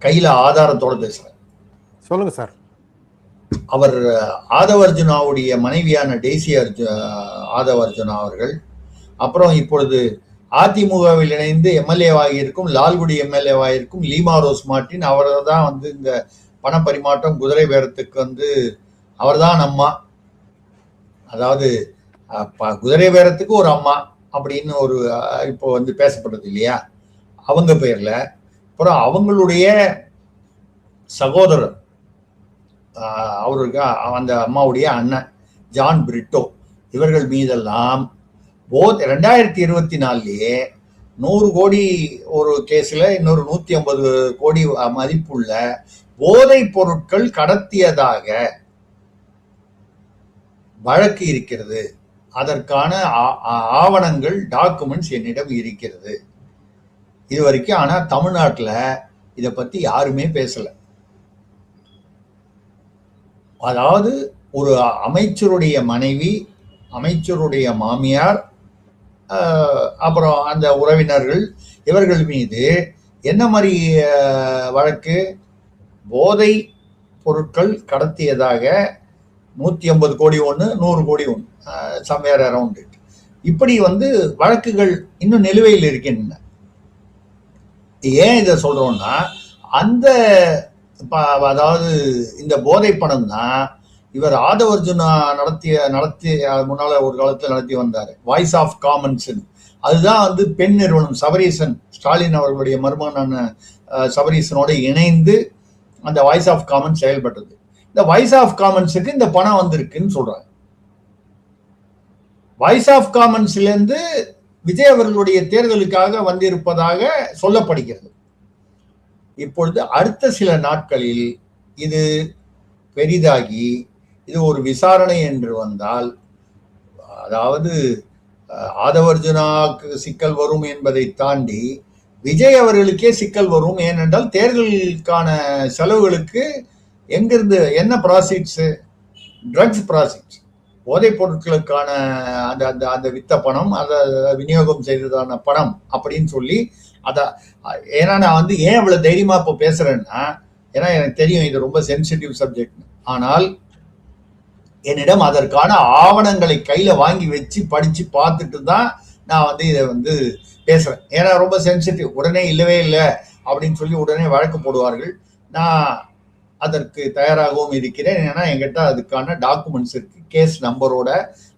கையில ஆதாரத்தோட பேசுறேன். சொல்லுங்க சார். அவர் ஆதவ் அர்ஜுனாவுடைய மனைவியான டெய்சி ஆதவ் அர்ஜுனா அவர்கள், அப்புறம் இப்பொழுது அதிமுகவில் இணைந்து எம்எல்ஏவாகி இருக்கும் லால்குடி எம்எல்ஏவாகி இருக்கும் லீமா ரோஸ் மார்டின், அவர் தான் இந்த பண பரிமாற்றம் குதிரை பேரத்துக்கு அவர் தான் அம்மா, அதாவது குதிரை பேரத்துக்கு ஒரு அம்மா அப்படின்னு ஒரு இப்போ பேசப்படுது இல்லையா, அவங்க பெயர்ல. அப்புறம் அவங்களுடைய சகோதரர், அவருக்கு அந்த அம்மாவுடைய அண்ணன் ஜான் பிரிட்டோ, இவர்கள் மீதெல்லாம் 2024 100 கோடி ஒரு கேஸ்ல இன்னொரு 150 கோடி மதிப்புள்ள போதைப் பொருட்கள் கடத்தியதாக வழக்கு இருக்கிறது. அதற்கான ஆவணங்கள், டாக்குமெண்ட்ஸ் என்னிடம் இருக்கிறது இது வரைக்கும். ஆனா தமிழ்நாட்டுல இதை பத்தி யாருமே பேசல. அதாவது ஒரு அமைச்சருடைய மனைவி, அமைச்சருடைய மாமியார், அப்புறம் அந்த உறவினர்கள், இவர்கள் மீது என்ன மாதிரி வழக்கு? போதை பொருட்கள் கடத்தியதாக 150 கோடி ஒன்று, 100 கோடி ஒன்று, சம்வேர் அரவுண்ட் இட். இப்படி வழக்குகள் இன்னும் நிலுவையில் இருக்கின்றன. ஏன் இதை சொல்றோம்னா, அதாவது இந்த போதை பணம் தான் இவர் ஆதவ் அர்ஜுனா நடத்தி முன்னால ஒரு காலத்துல நடத்தி வந்தாரு, வாய்ஸ் ஆஃப் காமன்ஸ். அதுதான் பெண் நிறுவனம் சபரீசன், ஸ்டாலின் அவர்களுடைய மருமகனான சபரீசனோட இணைந்து அந்த வாய்ஸ் ஆஃப் காமன்ஸ் செயல்பட்டது. இந்த வாய்ஸ் ஆஃப் காமன்ஸுக்கு இந்த பணம் வந்திருக்குன்னு சொல்றாங்க. வாய்ஸ் ஆஃப் காமன்ஸ்ல இருந்து விஜய் அவர்களுடைய தேர்தலுக்காக வந்திருப்பதாக சொல்லப்படுகிறது. இப்பொழுது அடுத்த சில நாட்களில் இது பெரிதாகி இது ஒரு விசாரணை என்று வந்தால், அதாவது ஆதவ் அர்ஜுனாவுக்கு சிக்கல் வரும் என்பதை தாண்டி விஜய் அவர்களுக்கே சிக்கல் வரும். ஏனென்றால் தேர்தலுக்கான செலவுகளுக்கு எங்கிருந்து என்ன ப்ராசிட்ஸ்? ட்ரக்ஸ் ப்ராசிட்ஸ், போதைப் பொருட்களுக்கான அந்த வித்த பணம், அதை விநியோகம் செய்ததான பணம் அப்படின்னு சொல்லி ஏன்னா நான் ஏன் இவ்வளவு தைரியமா இப்போ பேசுறேன்னா, ஏன்னா எனக்கு தெரியும் இது ரொம்ப சென்சிட்டிவ் சப்ஜெக்ட். ஆனால் என்னிடம் அதற்கான ஆவணங்களை கையில வாங்கி வச்சு படிச்சு பார்த்துட்டு தான் நான் இதை பேசுறேன். ஏன்னா ரொம்ப சென்சிட்டிவ். உடனே இல்லவே இல்லை அப்படின்னு சொல்லி உடனே வழக்கு போடுவார்கள். நான் அதற்கு தயாராகவும் இருக்கிறேன். ஏன்னா என்கிட்ட அதுக்கான டாக்குமெண்ட்ஸ் இருக்கு, கேஸ் நம்பரோட,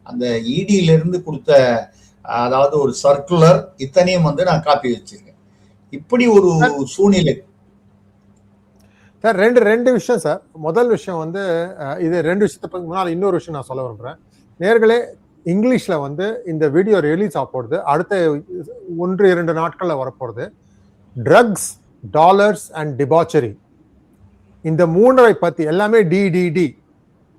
அந்த இடியிலிருந்து கொடுத்த அதாவது ஒரு சர்க்குலர், இத்தனையும் நான் காப்பி வச்சிருக்கேன். இப்படி ஒரு சூழ்நிலை சார். ரெண்டு விஷயம் சார். முதல் விஷயம் இது 2 விஷயத்துக்கு முன்னால் இன்னொரு விஷயம் நான் சொல்ல விரும்புறேன். நேர்களே, இங்கிலீஷ்ல இந்த வீடியோ ரிலீஸ் ஆக போறது அடுத்த 1-2 நாட்கள்ல வரப்போறது. ட்ரக்ஸ், டாலர்ஸ் அண்ட் டிபாச்சரி, இந்த 3ஐ பத்தி எல்லாமே டிடிடி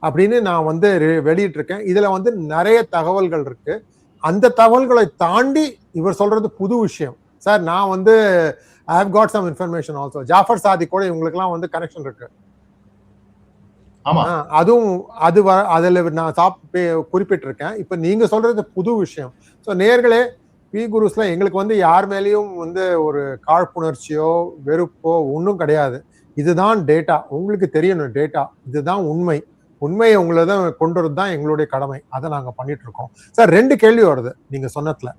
அப்படின்னு நான் வெளியிட்டு இருக்கேன். இதுல நிறைய தகவல்கள் இருக்கு. அந்த தகவல்களை தாண்டி இவர் சொல்றது புது விஷயம். சார் நான் வந்து I have got some information also. Jafar Sadiq கூட இவங்களுக்குலாம் வந்து கனெக்ஷன் இருக்கு. ஆமா, அதுவும் அதுல நான் குறிப்பிட்டிருக்கேன். இப்ப நீங்க சொல்றது புது விஷயம். ஸோ நேர்களே, பி குருஸ்ல எங்களுக்கு வந்து யார் மேலேயும் வந்து ஒரு காழ்ப்புணர்ச்சியோ வெறுப்போ ஒன்றும் கிடையாது. இதுதான் டேட்டா, உங்களுக்கு தெரியணும். டேட்டா இதுதான் உண்மை. உண்மையை உங்களை தான் கொண்டு வரது தான் எங்களுடைய கடமை. அதை நாங்க பண்ணிட்டு இருக்கோம். சார் 2 கேள்வி வருது நீங்க சொன்னதுல.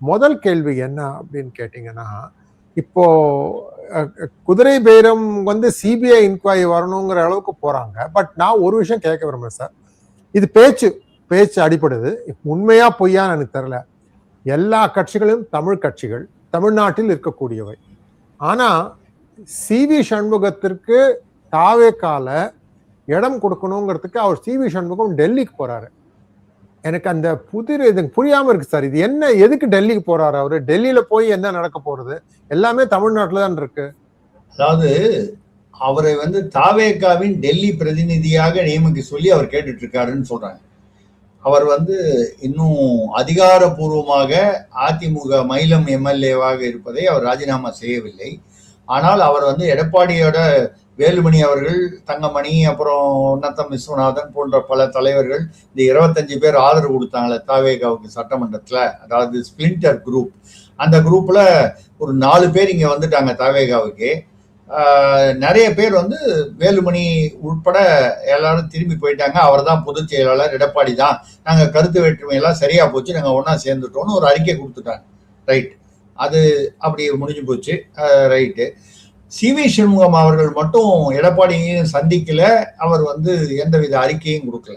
முதல் கேள்வி என்ன அப்படின்னு கேட்டீங்கன்னா, இப்போ குதிரை பேரம் வந்து சிபிஐ இன்கொயரி வரணுங்கிற அளவுக்கு போறாங்க. பட் நான் ஒரு விஷயம் கேட்க விரும்புறேன் சார். இது பேச்சு அடிப்படுது. உண்மையா பொய்யான்னு எனக்கு தெரியல. எல்லா கட்சிகளும் தமிழ் கட்சிகள், தமிழ்நாட்டில் இருக்கக்கூடியவை. ஆனா சிவி சண்முகத்திற்கு தாவேக்கால இடம் கொடுக்கணுங்கிறதுக்கு அவர் சிவி சண்முகம் டெல்லிக்கு போறாரு. எனக்கு அந்த இது புரியாம இருக்கு சார். இது என்ன, எதுக்கு டெல்லிக்கு போறாரு அவரு? டெல்லியில போய் என்ன நடக்க போறது? எல்லாமே தமிழ்நாட்டுல தான் இருக்கு. அதாவது அவரை வந்து தாவேக்காவின் டெல்லி பிரதிநிதியாக நியமிக்க சொல்லி அவர் கேட்டுட்டு இருக்காருன்னு சொல்றாங்க. அவர் வந்து இன்னும் அதிகாரப்பூர்வமாக அதிமுக மயிலம் எம்எல்ஏவாக இருப்பதை அவர் ராஜினாமா செய்யவில்லை. ஆனால் அவர் வந்து எடப்பாடியோட வேலுமணி அவர்கள், தங்கமணி, அப்புறம் நத்தம் விஸ்வநாதன் போன்ற பல தலைவர்கள், இந்த 25 பேர் ஆதரவு கொடுத்தாங்களே தாவேகாவுக்கு சட்டமன்றத்துல, அதாவது ஸ்பிளிண்டர் குரூப், அந்த குரூப்ல ஒரு 4 பேர் இங்க வந்துட்டாங்க தாவேகாவுக்கு. நிறைய பேர் வந்து வேலுமணி உட்பட எல்லாரும் திரும்பி போயிட்டாங்க. அவர் தான் பொதுச் செயலாளர், எடப்பாடி தான், நாங்க கருத்து வேற்றுமையெல்லாம் சரியா போச்சு, நாங்க ஒன்னா சேர்ந்துட்டோம்னு ஒரு அறிக்கை கொடுத்துட்டாங்க. ரைட், அது அப்படி முடிஞ்சு போச்சு. ரைட்டு. சிவி சண்முகம் அவர்கள் மட்டும் எடப்பாடியையும் சந்திக்கல. அவர் வந்து எந்தவித அறிக்கையும் கொடுக்கல.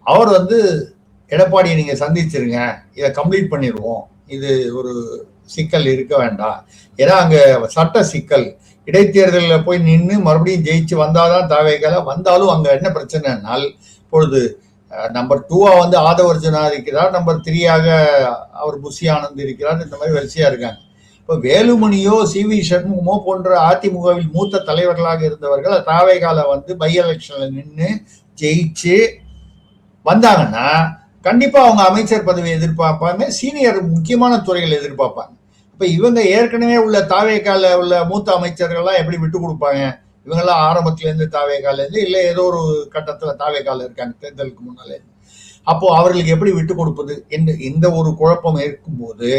அவர் வந்து எடப்பாடியை நீங்க சந்திச்சிருங்க, இதை கம்ப்ளீட் பண்ணிடுவோம், இது ஒரு சிக்கல் இருக்க வேண்டாம். ஏன்னா அங்க சட்ட சிக்கல், இடைத்தேர்தலில் போய் நின்று மறுபடியும் ஜெயிச்சு வந்தாதான் தாவேக்கால, வந்தாலும் அங்க என்ன பிரச்சனைனால், இப்பொழுது நம்பர் 2 வந்து ஆதவர்ஜுனா இருக்கிறார், நம்பர் 3 அவர் புஷி ஆனந்த் இருக்கிறார், இந்த மாதிரி வரிசையா இருக்காங்க. இப்போ வேலுமணியோ சிவி சண்முகமோ போன்ற அதிமுகவில் மூத்த தலைவர்களாக இருந்தவர்கள் தாவேகால வந்து பை எலெக்ஷன்ல நின்று ஜெயிச்சு வந்தாங்கன்னா கண்டிப்பா அவங்க அமைச்சர் பதவி எதிர்பார்ப்பாங்க, சீனியர் முக்கியமான துறைகள் எதிர்பார்ப்பாங்க. இப்ப இவங்க ஏற்கனவே உள்ள தாவேகால உள்ள மூத்த அமைச்சர்கள்லாம் எப்படி விட்டு கொடுப்பாங்க? இவங்கெல்லாம் ஆரம்பத்துல இருந்து தாவேகால இருந்து இல்ல ஏதோ ஒரு கட்டத்துல தாவேகால இருக்காங்க தேர்தலுக்கு முன்னாலே. அப்போ அவர்களுக்கு எப்படி விட்டு கொடுப்பது என்று இந்த ஒரு குழப்பம் இருக்கும்போது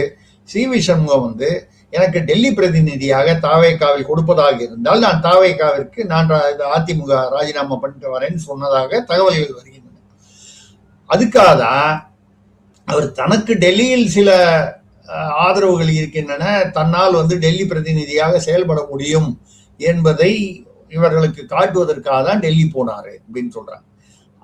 சிவி சண்முகம் வந்து எனக்கு டெல்லி பிரதிநிதியாக தாவேகாவில் கொடுப்பதாக இருந்தால் நான் தாவேகாவிற்கு நான் அதிமுக ராஜினாமா பண்ணிட்டு வரேன்னு சொன்னதாக தகவல்கள் வருகின்றன. அதுக்காக தான் அவர் தனக்கு டெல்லியில் சில ஆதரவுகள் இருக்கின்றன, தன்னால் வந்து டெல்லி பிரதிநிதியாக செயல்பட முடியும் என்பதை இவர்களுக்கு காட்டுவதற்காக தான் டெல்லி போனாரு அப்படின்னு சொல்றாங்க.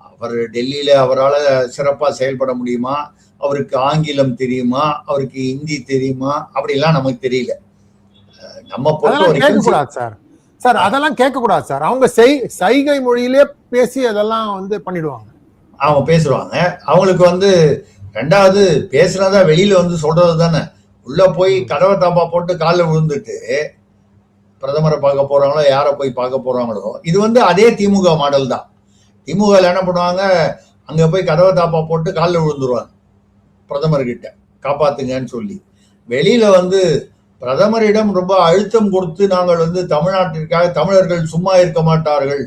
அவர் டெல்லியில அவரால் சிறப்பா செயல்பட முடியுமா, அவருக்கு ஆங்கிலம் தெரியுமா, அவருக்கு ஹிந்தி தெரியுமா, அப்படிலாம் நமக்கு தெரியல. நம்ம பொறுத்த வரைக்கும் சார் அதெல்லாம் கேட்க கூடாது சார். அவங்க சைகை மொழியிலே பேசி அதெல்லாம் வந்து பண்ணிடுவாங்க. அவங்க பேசுவாங்க. அவங்களுக்கு வந்து ரெண்டாவது பேசுனதா வெளியில வந்து சொல்றது தானே. உள்ள போய் கதவை தாப்பா போட்டு காலில் விழுந்துட்டு பிரதமரை பார்க்க போறாங்களோ யாரை போய் பார்க்க போறாங்களோ, இது வந்து அதே திமுக மாடல் தான். திமுக என்ன பண்ணுவாங்க, அங்க போய் கதவை தாப்பா போட்டு காலில் விழுந்துருவாங்க பிரதமர்கிட்ட காப்பாத்துங்கன்னு சொல்லி. வெளியில வந்து பிரதமரிடம் ரொம்ப அழுத்தம் கொடுத்து நாங்கள் வந்து தமிழ்நாட்டிற்காக தமிழர்கள் சும்மா இருக்க மாட்டார்கள்,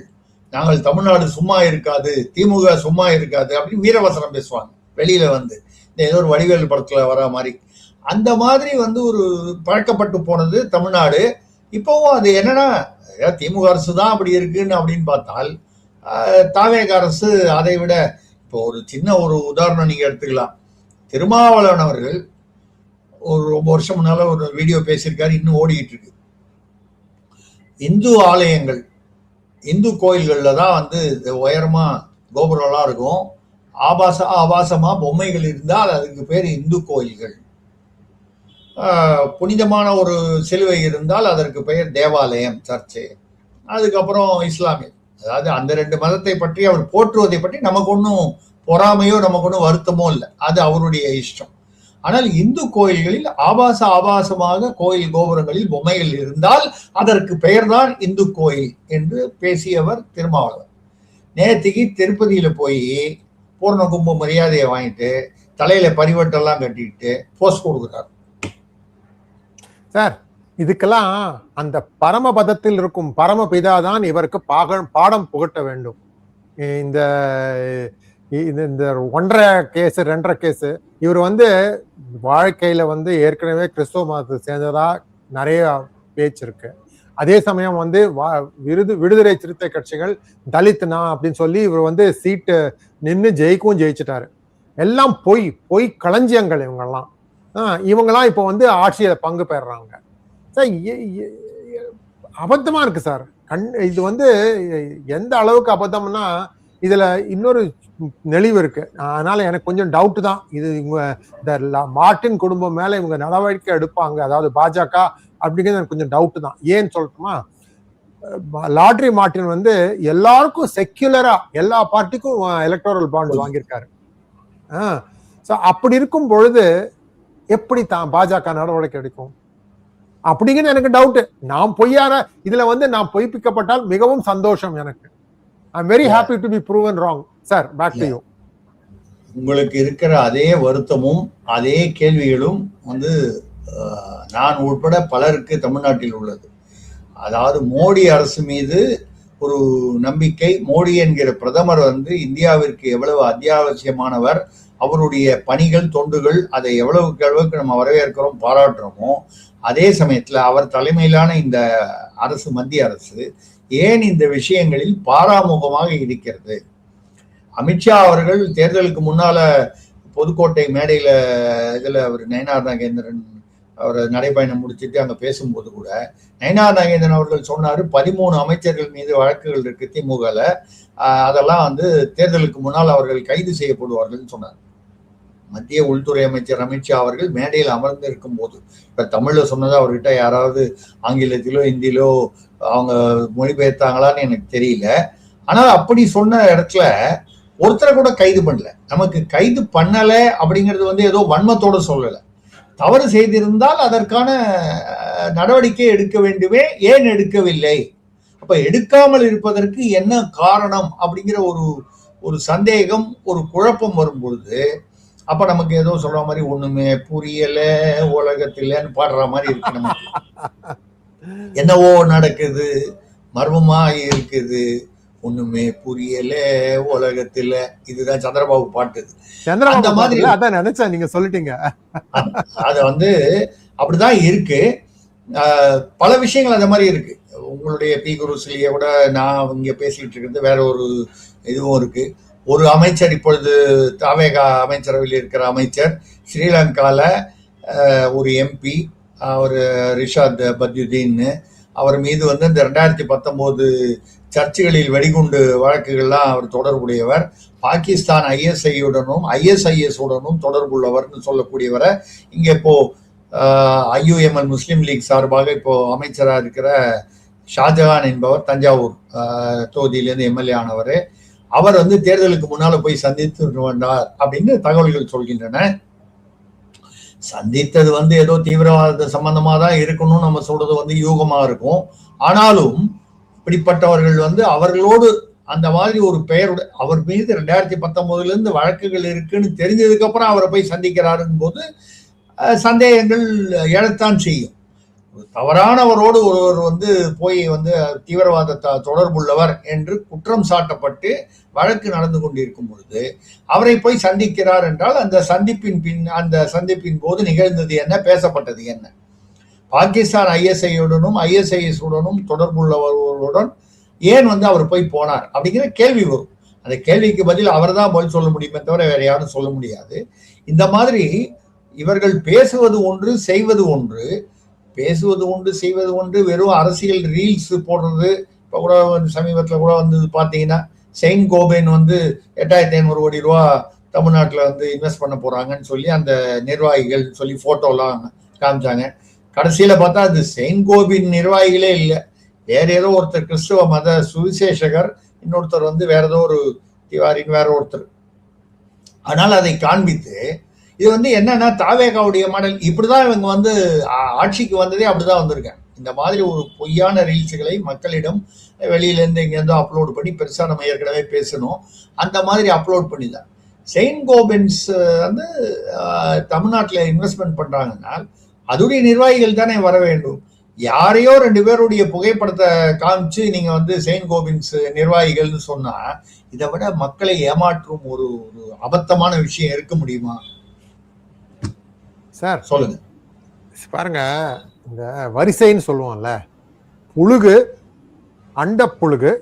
நாங்கள் தமிழ்நாடு சும்மா இருக்காது, திமுக சும்மா இருக்காது அப்படின்னு வீரவசனம் பேசுவாங்க வெளியில வந்து. இந்த ஏதோ ஒரு வடிவேல் படத்துல வர மாதிரி அந்த மாதிரி வந்து ஒரு பழக்கப்பட்டு போனது தமிழ்நாடு. இப்போவும் அது என்னன்னா திமுக அரசு தான் அப்படி இருக்குன்னு அப்படின்னு பார்த்தால் தாவேக அரசு அதை விட, இப்போ ஒரு சின்ன ஒரு உதாரணம் நீங்க எடுத்துக்கலாம். திருமாவளவன் அவர்கள் ஒரு ரொம்ப வருஷம் முன்னால ஒரு வீடியோ பேசியிருக்காரு, இன்னும் ஓடிக்கிட்டு இருக்கு. இந்து ஆலயங்கள், இந்து கோயில்கள்ல தான் வந்து உயரமா கோபுரம்லாம் இருக்கும், ஆபாசமா பொம்மைகள் இருந்தால் அதுக்கு பேர் இந்து கோயில்கள். புனிதமான ஒரு சிலுவை இருந்தால் அதற்கு பெயர் தேவாலயம், சர்ச்சு. அதுக்கப்புறம் இஸ்லாமிய, அதாவது அந்த 2 மதத்தை பற்றி அவர் போற்றுவதை பற்றி நமக்கு ஒன்றும் பொறாமையோ நமக்கு ஒன்றும் வருத்தமோ இல்லை, அது அவருடைய இஷ்டம். ஆனால் இந்து கோயில்களில் ஆபாசமாக கோயில் கோபுரங்களில் பொம்மைகள் இருந்தால் அதற்கு பெயர்தான் இந்து கோயில் என்று பேசியவர் திருமாவளவன். நேத்திக்கு திருப்பதியில போய் பூர்ண கும்ப மரியாதையை வாங்கிட்டு தலையில பரிவட்டெல்லாம் கட்டிக்கிட்டு போஸ்ட் கொடுக்குறார். சார் இதுக்கெல்லாம் அந்த பரமபதத்தில் இருக்கும் பரமபிதா தான் இவருக்கு பாடம் புகட்ட வேண்டும். இந்த இந்த 1.5 கேஸ் இவர் வாழ்க்கையில ஏற்கனவே கிறிஸ்துவ மதத்தை சேர்ந்ததா நிறைய பேச்சு இருக்கு. அதே சமயம் விடுதலை சிறுத்தை கட்சிகள் தலித்னா அப்படின்னு சொல்லி இவர் சீட்டு நின்று ஜெயிச்சிட்டாரு. எல்லாம் பொய் களஞ்சியங்கள் இவங்கெல்லாம் இப்போ ஆட்சியில பங்கு பெறாங்க. சார் அபத்தமா இருக்கு சார். இது எந்த அளவுக்கு அபத்தம்னா இதுல இன்னொரு நெளிவு இருக்கு. அதனால எனக்கு கொஞ்சம் டவுட் தான். இது இந்த மார்டின் குடும்பம் மேல இவங்க நடவடிக்கை எடுப்பாங்க, அதாவது பாஜக அப்படிங்கிறது எனக்கு கொஞ்சம் டவுட் தான். ஏன்னு சொல்லட்டுமா, லாட்ரி மார்டின் எல்லாருக்கும் செக்யுலரா எல்லா பார்ட்டிக்கும் எலக்டோரல் பாண்ட் வாங்கியிருக்காரு. அப்படி இருக்கும் பொழுது எப்படி தான் பாஜக நடவடிக்கை எடுக்கும் அப்படிங்கிறது எனக்கு டவுட். நான் இதுல நான் பொய்ப்பிக்கப்பட்டால் மிகவும் சந்தோஷம் எனக்கு. I'm very happy to be proven wrong. Sir, back to you. உங்களுக்கு இருக்கிற அதே வருத்தமும் அதே கேள்விகளும் நான் உட்பட பலருக்கு தமிழ்நாட்டில் உள்ளது. அதாவது மோடி அரசு மீது ஒரு நம்பிக்கை, மோடி என்கிற பிரதமர் இந்தியாவிற்கு எவ்வளவு அத்தியாவசியமானவர், அவருடைய பணிகள் தொண்டுகள் அதை எவ்வளவுக்கு நம்ம வரவேற்கிறோம் பாராட்டுறோமோ, அதே சமயத்துல அவர் தலைமையிலான இந்த அரசு, மத்திய அரசு ஏன் இந்த விஷயங்களில் பாராமுகமாக இருக்கிறது? அமித்ஷா அவர்கள் தேர்தலுக்கு முன்னால புதுக்கோட்டை மேடையில அவர் நயினார் நாகேந்திரன் அவர் நடைபயணம் முடிச்சுட்டு அங்க பேசும்போது கூட நயினார் நாகேந்திரன் அவர்கள் சொன்னாரு 13 அமைச்சர்கள் மீது வழக்குகள் இருக்கு திமுகல, அதெல்லாம் தேர்தலுக்கு முன்னால் அவர்கள் கைது செய்யப்படுவார்கள் சொன்னார். மத்திய உள்துறை அமைச்சர் அமித்ஷா அவர்கள் மேடையில் அமர்ந்து இருக்கும் போது, இப்ப தமிழ்ல சொன்னதா அவர்கிட்ட யாராவது ஆங்கிலத்திலோ ஹிந்திலோ அவங்க மொழிபெயர்த்தாங்களான்னு எனக்கு தெரியல. ஆனால் அப்படி சொன்ன இடத்துல ஒருத்தரை கூட கைது பண்ணல. நமக்கு கைது பண்ணல அப்படிங்கிறது ஏதோ வன்மத்தோட சொல்லல. தவறு செய்திருந்தால் அதற்கான நடவடிக்கை எடுக்க வேண்டுமே, ஏன் எடுக்கவில்லை? அப்ப எடுக்காமல் இருப்பதற்கு என்ன காரணம் அப்படிங்கிற ஒரு சந்தேகம், ஒரு குழப்பம் வரும்பொழுது அப்ப நமக்கு ஏதோ சொல்ற மாதிரி ஒண்ணுமே புரியல உலகத்திலன்னு பாடுற மாதிரி இருக்கு. நமக்கு என்னவோ நடக்குது, மர்மமா இருக்குது, ஒண்ணுமே புரியல உலகத்துல. இதுதான் சந்திரபாபு பாட்டு. அந்த மாதிரி அதான் நினைச்சேன், நீங்க சொல்லிட்டீங்க. அது அப்படிதான் இருக்கு. பல விஷயங்கள் அந்த மாதிரி இருக்கு. உங்களுடைய பி குருசிலிய கூட நான் இங்க பேசிட்டு இருக்கிறது வேற ஒரு இதுவும் இருக்கு. ஒரு அமைச்சர், இப்பொழுது தாவேகா அமைச்சரவையில் இருக்கிற அமைச்சர், ஸ்ரீலங்கால ஒரு எம்பி, அவர் ரிஷாத் பத்யுதீன், அவர் மீது இந்த 2019 சர்ச்சுகளில் வெடிகுண்டு வழக்குகள்லாம் அவர் தொடர்புடையவர். பாகிஸ்தான் ISIயுடனும் ISIS உடனும் தொடர்புள்ளவர்னு சொல்லக்கூடியவரை இங்க இப்போ IUML முஸ்லீம் லீக் சார்பாக இப்போ அமைச்சராக இருக்கிற ஷாஜகான் என்பவர், தஞ்சாவூர் தொகுதியிலேருந்து MLA ஆனவர், அவர் தேர்தலுக்கு முன்னால போய் சந்தித்து வந்தார் அப்படின்னு தகவல்கள் சொல்கின்றன. சந்தித்தது ஏதோ தீவிரவாத சம்பந்தமா தான் இருக்கணும்னு நம்ம சொல்றது யூகமா இருக்கும். ஆனாலும் இப்படிப்பட்டவர்கள் அவர்களோடு அந்த மாதிரி ஒரு பெயருடைய, அவர் மீது 2019 இருந்து வழக்குகள் இருக்குன்னு தெரிஞ்சதுக்கு அப்புறம் அவரை போய் சந்திக்கிறாருன்னு போது சந்தேகங்கள் எழத்தான் செய்யும். தவறானவரோடு ஒருவர் போய் தீவிரவாத தொடர்புள்ளவர் என்று குற்றம் சாட்டப்பட்டு வழக்கு நடந்து கொண்டிருக்கும் பொழுது அவரை போய் சந்திக்கிறார் என்றால் அந்த சந்திப்பின் போது நிகழ்ந்தது என்ன, பேசப்பட்டது என்ன? பாகிஸ்தான் ISIயுடனும் ISIS உடனும் தொடர்புள்ளவர்களுடன் ஏன் அவர் போய் போனார் அப்படிங்கிற கேள்வி வரும். அந்த கேள்விக்கு பதில் அவர் தான் பதில் சொல்ல முடியுமே தவிர வேற யாரும் சொல்ல முடியாது. இந்த மாதிரி இவர்கள் பேசுவது ஒன்று, செய்வது ஒன்று. பேசுவது ஒன்று, செய்வது ஒன்று. வெறும் அரசியல் ரீல்ஸ் போடுறது. இப்போ கூட சமீபத்தில் கூட பார்த்தீங்கன்னா செயின்ட் கோபேன் 8500 கோடி ரூபா தமிழ்நாட்டில் இன்வெஸ்ட் பண்ண போறாங்கன்னு சொல்லி அந்த நிர்வாகிகள் சொல்லி போட்டோலாம் காமிச்சாங்க. கடைசியில பார்த்தா அது செயின்ட் கோபின் நிர்வாகிகளே இல்லை, வேற ஏதோ ஒருத்தர் கிறிஸ்துவ மத சுவிசேஷகர், இன்னொருத்தர் வேற ஏதோ ஒரு திவாரின் வேற ஒருத்தர். அதனால அதை காண்பித்து இது என்னன்னா தாவேகாவுடைய மாடல். இப்படிதான் இவங்க ஆட்சிக்கு வந்ததே அப்படிதான் வந்திருக்காங்க. இந்த மாதிரி ஒரு பொய்யான ரீல்ஸுகளை மக்களிடம் வெளியில இருந்து இங்கேருந்து அப்லோட் பண்ணி, பெருசா நம்ம ஏற்கனவே பேசணும், அந்த மாதிரி அப்லோட் பண்ணி தான் செயின்ட் கோபென்ஸ் தமிழ்நாட்டில் இன்வெஸ்ட்மெண்ட் பண்றாங்கன்னா அதோடைய நிர்வாகிகள் தானே வர வேண்டும். யாரையோ 2 பேருடைய புகைப்படத்தை காமிச்சு நீங்க வந்து செயின்ட் கோபின்ஸ் நிர்வாகிகள்னு சொன்னா இதை விட மக்களை ஏமாற்றும் ஒரு அபத்தமான விஷயம் இருக்க முடியுமா? சார் சொல்லுங்க. பாருங்க, இந்த வரிசைன்னு சொல்லுவோம்ல, புழுகு, அண்ட புழுகு,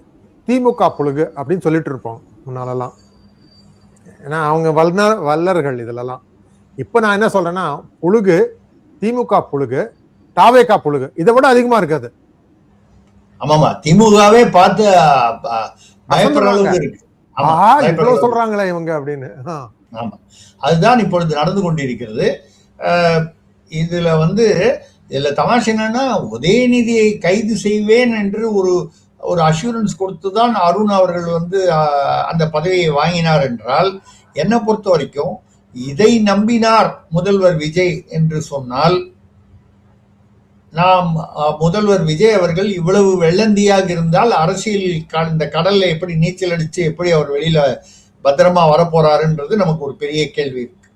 திமுக புழுகு அப்படின்னு சொல்லிட்டு இருப்போம் முன்னாலெல்லாம். ஏன்னா அவங்க வல்லர்கள் இதுலலாம். இப்ப நான் என்ன சொல்றேன்னா, புழுகு, திமுக புழுகு, தாவேகா புழுகு இதை விட அதிகமா இருக்காது. ஆமாமா, திமுகவே பார்த்து பயப்படுற அளவுக்கு இருக்கு. இவ்வளவு சொல்றாங்களே இவங்க அப்படின்னு. ஆமா, அதுதான் இப்பொழுது நடந்து கொண்டிருக்கிறது. இதுல வந்து இதுல தமாஷ் என்னன்னா, உதயநிதியை கைது செய்வேன் என்று ஒரு அஷூரன்ஸ் கொடுத்துதான் அருண் அவர்கள் வந்து அந்த பதவியை வாங்கினார் என்றால், என்னை பொறுத்த வரைக்கும் இதை நம்பினார் முதல்வர் விஜய் என்று சொன்னால், நாம் முதல்வர் விஜய் அவர்கள் இவ்வளவு வெள்ளந்தியாக இருந்தால் அரசியல் இந்த கடல்ல எப்படி நீச்சல் அடிச்சு எப்படி அவர் வெளியில பத்திரமா வரப்போறாருன்றது நமக்கு ஒரு பெரிய கேள்வி இருக்கு.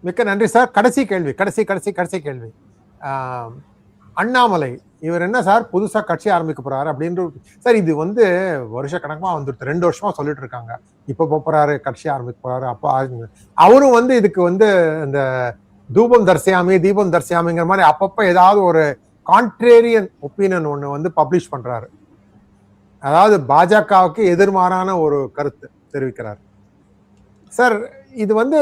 மிக்க நன்றி சார். கடைசி கேள்வி, கடைசி கேள்வி. அண்ணாமலை இவர் என்ன சார் புதுசா கட்சி ஆரம்பிக்க போறாரு அப்படின்ற சார், இது வந்து வருஷ கணக்கமா வந்துட்டு 2 வருஷமா சொல்லிட்டு இருக்காங்க. இப்ப போறாரு கட்சி ஆரம்பிக்க போறாரு. அப்ப அவரும் வந்து இதுக்கு வந்து இந்த தீபம் தரிசியாமிங்கிற மாதிரி அப்பப்ப ஏதாவது ஒரு கான்ட்ரேரியன் ஒப்பீனியன் ஒண்ணு வந்து பப்ளிஷ் பண்றாரு. அதாவது பாஜகவுக்கு எதிர்மாறான ஒரு கருத்து தெரிவிக்கிறார். சார் இது வந்து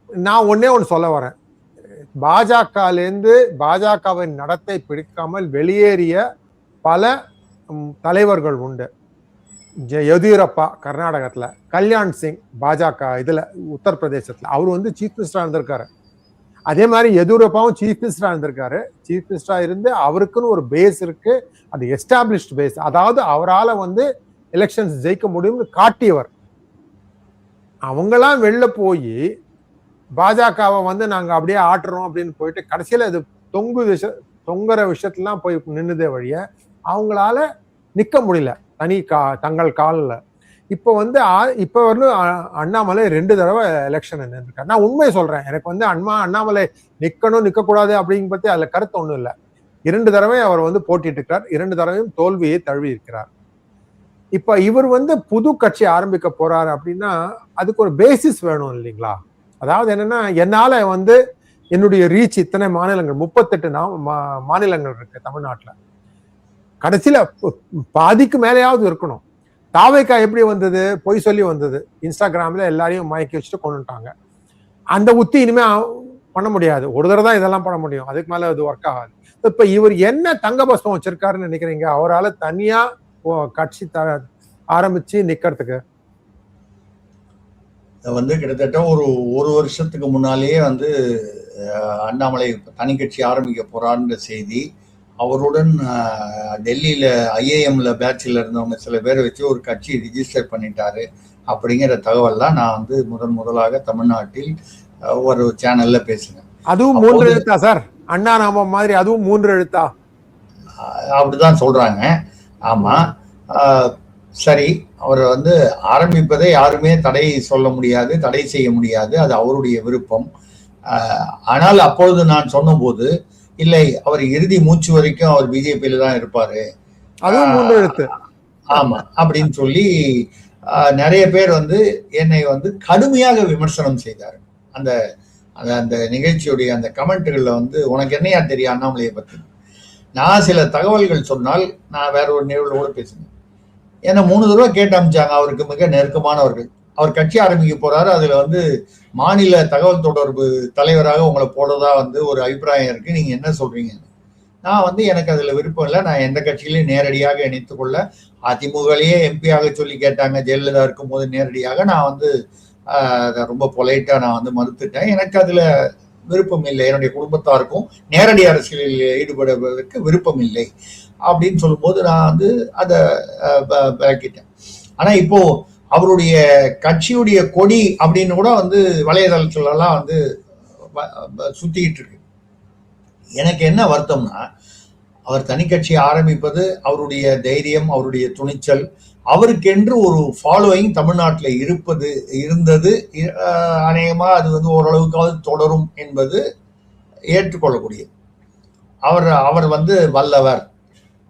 நான் ஒன்னே ஒன்று சொல்ல வரேன். பாஜகவின் நடத்தை பிடிக்காமல் வெளியேறிய பல தலைவர்கள் உண்டு. எதியூரப்பா கர்நாடகத்துல, கல்யாண் சிங் பாஜக இதுல உத்தரப்பிரதேசத்துல அவர் வந்து சீஃப் மினிஸ்டரா இருந்திருக்காரு. அதே மாதிரி எதியூரப்பாவும் சீஃப் மினிஸ்டரா இருந்திருக்காரு. சீஃப் மினிஸ்டரா இருந்து அவருக்குன்னு ஒரு பேஸ் இருக்கு, அது எஸ்டாப்ளிஷ்ட் பேஸ். அதாவது அவரால் வந்து எலெக்ஷன்ஸ் ஜெயிக்க முடியும்னு காட்டியவர். அவங்கெல்லாம் வெளில போய் பாஜகவை வந்து நாங்க அப்படியே ஆட்டுறோம் அப்படின்னு போயிட்டு கடைசியில இது தொங்குற விஷயத்துலாம் போய் நின்னுதே வழிய அவங்களால நிக்க முடியல தங்கள் காலில். இப்போ வந்து அண்ணாமலை 2 தடவை எலெக்ஷன் நின்றுருக்காரு. நான் உண்மையை சொல்றேன், எனக்கு வந்து அண்ணாமலை நிக்கணும் நிக்கக்கூடாது அப்படிங்க பத்தி அதுல கருத்து ஒண்ணும் இல்லை. 2 தடவை அவர் வந்து போட்டிட்டு இருக்கார். 2 தடவையும் தோல்வியை தழுவி இருக்கிறார். இப்ப இவர் வந்து புது கட்சி ஆரம்பிக்க போறாரு அப்படின்னா அதுக்கு ஒரு பேசிஸ் வேணும் இல்லைங்களா? அதாவது என்னன்னா, என்னால வந்து என்னுடைய ரீச் இத்தனை மாநிலங்கள் 38 மாநிலங்கள் இருக்கு தமிழ்நாட்டுல, கடைசியில பாதிக்கு மேலேயாவது இருக்கணும். தாவேகா எப்படி வந்தது? பொய் சொல்லி வந்தது. இன்ஸ்டாகிராம்ல எல்லாரையும் மயக்கி வச்சுட்டு கொண்டுட்டாங்க. அந்த உத்தி இனிமே பண்ண முடியாது. ஒரு தடவை தான் இதெல்லாம் பண்ண முடியும், அதுக்கு மேல அது ஒர்க் ஆகாது. இப்ப இவர் என்ன தங்கபஸ்தம் வச்சிருக்காருன்னு நினைக்கிறீங்க அவரால் தனியா கட்சி ஆரம்பிச்சு நிக்கிறதுக்கு? வந்து கிட்டத்தட்ட ஒரு வருஷத்துக்கு முன்னாலேயே வந்து அண்ணாமலை தனி கட்சி ஆரம்பிக்க போறாருன்ற செய்தி, அவருடன் டெல்லியில ஐஏஎம்ல பேட்சில் இருந்தவங்க சில பேரை வச்சு ஒரு கட்சி ரிஜிஸ்டர் பண்ணிட்டாரு அப்படிங்கிற தகவல்லாம் நான் வந்து முதலாக தமிழ்நாட்டில் ஒரு சேனல்ல பேசினேன். அதுவும் 3 எழுத்தா சார்? அண்ணா நாமம் மாதிரி அதுவும் 3 எழுத்தா? அப்படிதான் சொல்றாங்க. ஆமா, சரி. அவர் வந்து ஆரம்பிப்பதை யாருமே தடை சொல்ல முடியாது, தடை செய்ய முடியாது, அது அவருடைய விருப்பம். ஆனால் அப்பொழுது நான் சொன்ன போது, இல்லை, அவர் இறுதி மூச்சு வரைக்கும் அவர் பிஜேபியில தான் இருப்பாரு, ஆமா அப்படின்னு சொல்லி நிறைய பேர் வந்து என்னை வந்து கடுமையாக விமர்சனம் செய்தார். அந்த அந்த நிகழ்ச்சியுடைய அந்த கமெண்ட்டுகள்ல வந்து, உனக்கு என்னையா தெரியும் அண்ணாமலையை பத்தி? நான் சில தகவல்கள் சொன்னால் நான் வேற ஒரு நிகழ்வோட பேசினேன். ஏன்னா 3 தடவை கேட்டு அமிச்சாங்க. அவருக்கு மிக நெருக்கமானவர்கள். அவர் கட்சி ஆரம்பிக்க போறாரு, அதுல வந்து மாநில தகவல் தொடர்பு தலைவராக உங்களை போடுறதா வந்து ஒரு அபிப்பிராயம் இருக்கு, நீங்க என்ன சொல்றீங்க? நான் வந்து எனக்கு அதுல விருப்பம் இல்லை, நான் எந்த கட்சியிலையும் நேரடியாக இணைத்துக் கொள்ள, அதிமுகலையே எம்பியாக சொல்லி கேட்டாங்க ஜெயலலிதா இருக்கும் போது நேரடியாக, நான் வந்து ரொம்ப பொலைட்டா நான் வந்து மறுத்துட்டேன். எனக்கு அதுல விருப்பம் இல்லை, என்னுடைய குடும்பத்தாருக்கும் நேரடி அரசியலில் ஈடுபடுவதற்கு விருப்பம் இல்லை அப்படின்னு சொல்லும்போது நான் வந்து அதை விளக்கிட்டேன். ஆனா இப்போ அவருடைய கட்சியுடைய கொடி அப்படின்னு கூட வந்து வலைதளத்துலலாம் வந்து சுத்திக்கிட்டு இருக்கு. எனக்கு என்ன வருத்தம்னா, அவர் தனி கட்சி ஆரம்பிப்பது அவருடைய தைரியம், அவருடைய துணிச்சல், அவருக்கென்று ஒரு ஃபாலோயிங் தமிழ்நாட்டில் இருந்தது. அநேகமா அது வந்து ஓரளவுக்காவது தொடரும் என்பது ஏற்றுக்கொள்ளக்கூடியது. அவர் வந்து வல்லவர்,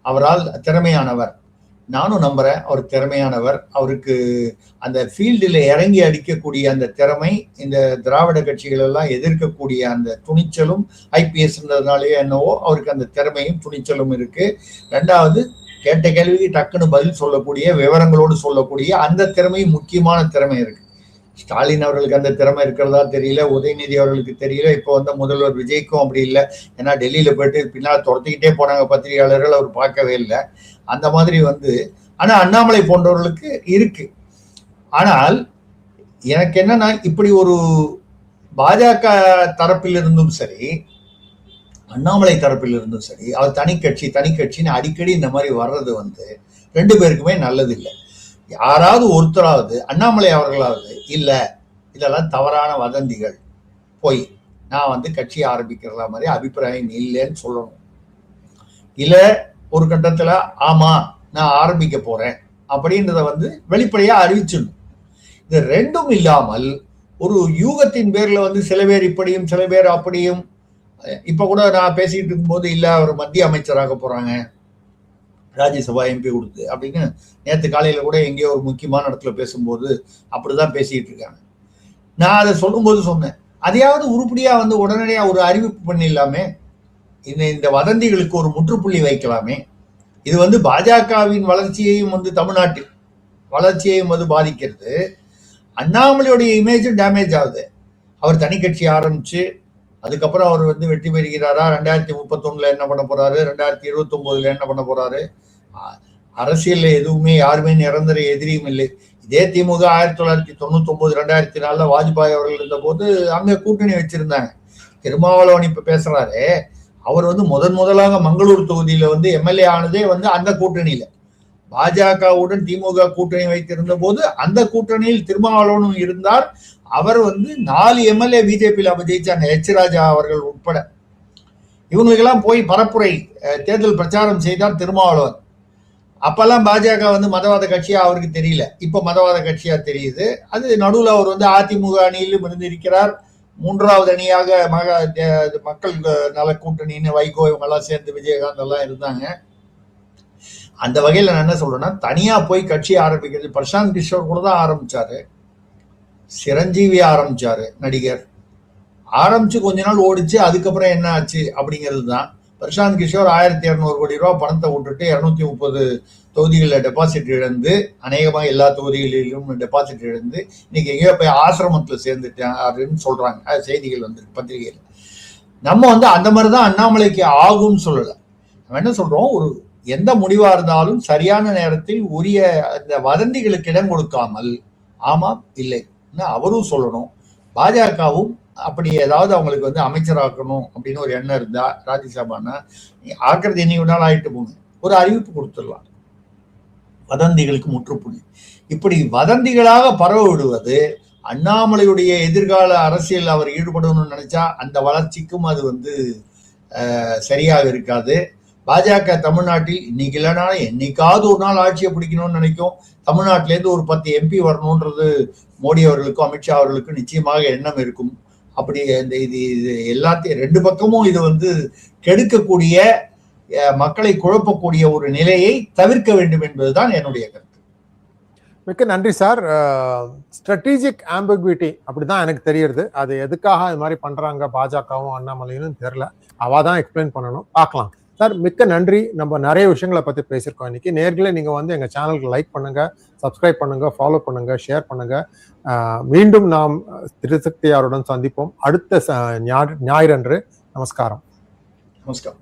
அவரால் திறமையானவர், நானும் நம்புறேன் அவர் திறமையானவர். அவருக்கு அந்த ஃபீல்டில் இறங்கி அடிக்கக்கூடிய அந்த திறமை, இந்த திராவிட கட்சிகள் எல்லாம் எதிர்க்கக்கூடிய அந்த துணிச்சலும், ஐபிஎஸ்ன்றதுனாலேயே என்னவோ அவருக்கு அந்த திறமையும் துணிச்சலும் இருக்கு. ரெண்டாவது, கேட்ட கேள்விக்கு டக்குன்னு பதில் சொல்லக்கூடிய, விவரங்களோடு சொல்லக்கூடிய அந்த திறமையும் முக்கியமான திறமை இருக்கு. ஸ்டாலின் அவர்களுக்கு அந்த திறமை இருக்கிறதா தெரியல, உதயநிதி அவர்களுக்கு தெரியல, இப்போ வந்த முதல்வர் விஜய்க்கும் அப்படி இல்லை. ஏன்னா டெல்லியில போயிட்டு பின்னால் துரத்திக்கிட்டே போனாங்க பத்திரிகையாளர்கள், அவர் பார்க்கவே இல்லை. அந்த மாதிரி வந்து ஆனா அண்ணாமலை போன்றவர்களுக்கு இருக்கு. ஆனால் எனக்கு என்னன்னா, இப்படி ஒரு பாஜக தரப்பில் இருந்தும் சரி, அண்ணாமலை தரப்பில் இருந்தும் சரி, அவர் தனி கட்சின்னு அடிக்கடி இந்த மாதிரி வர்றது வந்து ரெண்டு பேருக்குமே நல்லது இல்லை. யாராவது ஒருத்தராவது, அண்ணாமலை அவர்களாவது இல்ல இதெல்லாம் தவறான வதந்திகள், போய் நான் வந்து கட்சி ஆரம்பிக்கிறதா மாதிரி அபிப்பிராயம் இல்லைன்னு சொல்லணும். இல்ல ஒரு கட்டத்துல ஆமா நான் ஆரம்பிக்க போறேன் அப்படின்றத வந்து வெளிப்படையா அறிவிச்சிடணும். இது ரெண்டும் இல்லாமல் ஒரு யூகத்தின் பேர்ல வந்து சில பேர் இப்படியும் சில பேர் அப்படியும், இப்ப கூட நான் பேசிட்டு இருக்கும்போது இல்ல அவர் மத்திய அமைச்சராக போறாங்க, ராஜ்யசபா எம்பி கொடுத்து அப்படின்னு நேற்று காலையில கூட எங்கேயோ ஒரு முக்கியமான இடத்துல பேசும்போது அப்படிதான் பேசிட்டு இருக்காங்க. நான் அதை சொல்லும்போது சொன்னேன், அதையாவது உருப்படியா வந்து உடனடியா ஒரு அறிவிப்பு பண்ணிடலாமே, இந்த வதந்திகளுக்கு ஒரு முற்றுப்புள்ளி வைக்கலாமே. இது வந்து பாஜகவின் வளர்ச்சியையும் வந்து தமிழ்நாட்டில் வளர்ச்சியையும் வந்து பாதிக்கிறது. அண்ணாமலையுடைய இமேஜும் டேமேஜ் ஆகுது. அவர் தனி கட்சி ஆரம்பிச்சு அதுக்கப்புறம் அவர் வந்து வெற்றி பெறுகிறாரா, 2031 என்ன பண்ண போறாரு, 2029 என்ன பண்ண போறாரு. அரசியல் எதுவுமே யாருமே நிரந்தர எதிரியும் இல்லை. இதே திமுக 1999 2004 வாஜ்பாய் அவர்கள் இருந்த போது அங்க கூட்டணி வச்சிருந்தாங்க. திருமாவளவன் இப்ப பேசுறாரு, அவர் வந்து முதலாக மங்களூர் தொகுதியில வந்து எம்எல்ஏ ஆனதே வந்து அந்த கூட்டணியில, பாஜகவுடன் திமுக கூட்டணி வைத்திருந்த போது அந்த கூட்டணியில் திருமாவளவனும் இருந்தார். அவர் வந்து 4 எம்எல்ஏ பிஜேபியில் அப்ப ஜெயிச்சாங்க, எச் ராஜா அவர்கள் உட்பட. இவங்களுக்கெல்லாம் போய் பரப்புரை தேர்தல் பிரச்சாரம் செய்தார் திருமாவளவன். அப்பெல்லாம் பாஜக வந்து மதவாத கட்சியா அவருக்கு தெரியல, இப்ப மதவாத கட்சியா தெரியுது. அது நடுவில் அவர் வந்து அதிமுக அணியிலும் இருந்திருக்கிறார். 3வது அணியாக மக்கள் நல கூட்டணின்னு வைகோ இவங்க எல்லாம் சேர்ந்து விஜயகாந்த் எல்லாம் இருந்தாங்க. அந்த வகையில நான் என்ன சொல்றேன்னா, தனியா போய் கட்சி ஆரம்பிக்கிறது, பிரசாந்த் கிஷோர் கூட தான் ஆரம்பிச்சாரு, சிரஞ்சீவி ஆரம்பிச்சாரு நடிகர், ஆரம்பிச்சு கொஞ்ச நாள் ஓடிச்சு, அதுக்கப்புறம் என்ன ஆச்சு அப்படிங்கிறது தான். பிரசாந்த் கிஷோர் 1200 கோடி ரூபாய் பணத்தை விட்டுட்டு 230 தொகுதிகளில் டெபாசிட் இழந்து, அநேகமாக எல்லா தொகுதிகளிலும் டெபாசிட் இழந்து இன்னைக்கு எங்கேயோ போய் ஆசிரமத்துல சேர்ந்துட்டாருன்னு சொல்றாங்க செய்திகள் வந்து பத்திரிகையில். நம்ம வந்து அந்த மாதிரிதான் அண்ணாமலைக்கு ஆகும்னு சொல்லல. நம்ம என்ன சொல்றோம், ஒரு எந்த முடிவா இருந்தாலும் சரியான நேரத்தில் உரிய அந்த வதந்திகளுக்கு இடம் கொடுக்காமல் ஆமாம் இல்லை அவரும் சொல்லணும். பாஜகவும் அப்படி ஏதாவது அவங்களுக்கு வந்து அமைச்சராக்கணும் அப்படின்னு ஒரு எண்ணம் இருந்தா, ராஜ்யசபான்னா ஆக்கிறது இன்னைக்கு நாள் ஆயிட்டு போங்க, ஒரு அறிவிப்பு கொடுத்துடலாம், வதந்திகளுக்கு முற்றுப்புள்ளி. இப்படி வதந்திகளாக பரவ விடுவது அண்ணாமலையுடைய எதிர்கால அரசியல் அவர் ஈடுபடணும்னு நினைச்சா அந்த வளர்ச்சிக்கும் அது வந்து சரியாக இருக்காது. பாஜக தமிழ்நாட்டில் இன்னைக்கு இல்லைனாலும் என்னைக்காவது ஒரு நாள் ஆட்சியை பிடிக்கணும்னு நினைக்கும். தமிழ்நாட்டிலேருந்து ஒரு 10 எம்பி வரணுன்றது மோடி அவர்களுக்கும் அமித்ஷா அவர்களுக்கும் நிச்சயமாக எண்ணம் இருக்கும். அப்படி இந்த இது எல்லாத்தையும் ரெண்டு பக்கமும் இது வந்து கெடுக்கக்கூடிய, மக்களை குழப்பக்கூடிய ஒரு நிலையை தவிர்க்க வேண்டும் என்பதுதான் என்னுடைய கருத்து. மிக்க நன்றி சார். ஸ்ட்ராட்டஜிக் ஆம்பிகுவிட்டி அப்படிதான் எனக்கு தெரியுது. அது எதுக்காக இது மாதிரி பண்றாங்க பாஜகவும் அண்ணாமலையும் தெரியல, அவாதான் எக்ஸ்பிளைன் பண்ணணும், பார்க்கலாம். சார் மிக்க நன்றி. நம்ம நிறைய விஷயங்களை பத்தி பேசியிருக்கோம் இன்னைக்கு. நேர்களே நீங்க வந்து எங்க சேனலுக்கு லைக் பண்ணுங்க, சப்ஸ்கிரைப் பண்ணுங்க, ஃபாலோ பண்ணுங்க, ஷேர் பண்ணுங்க. மீண்டும் நாம் திருசக்தியாருடன் சந்திப்போம் அடுத்த ஞாயிறன்று. நமஸ்காரம். நமஸ்காரம்.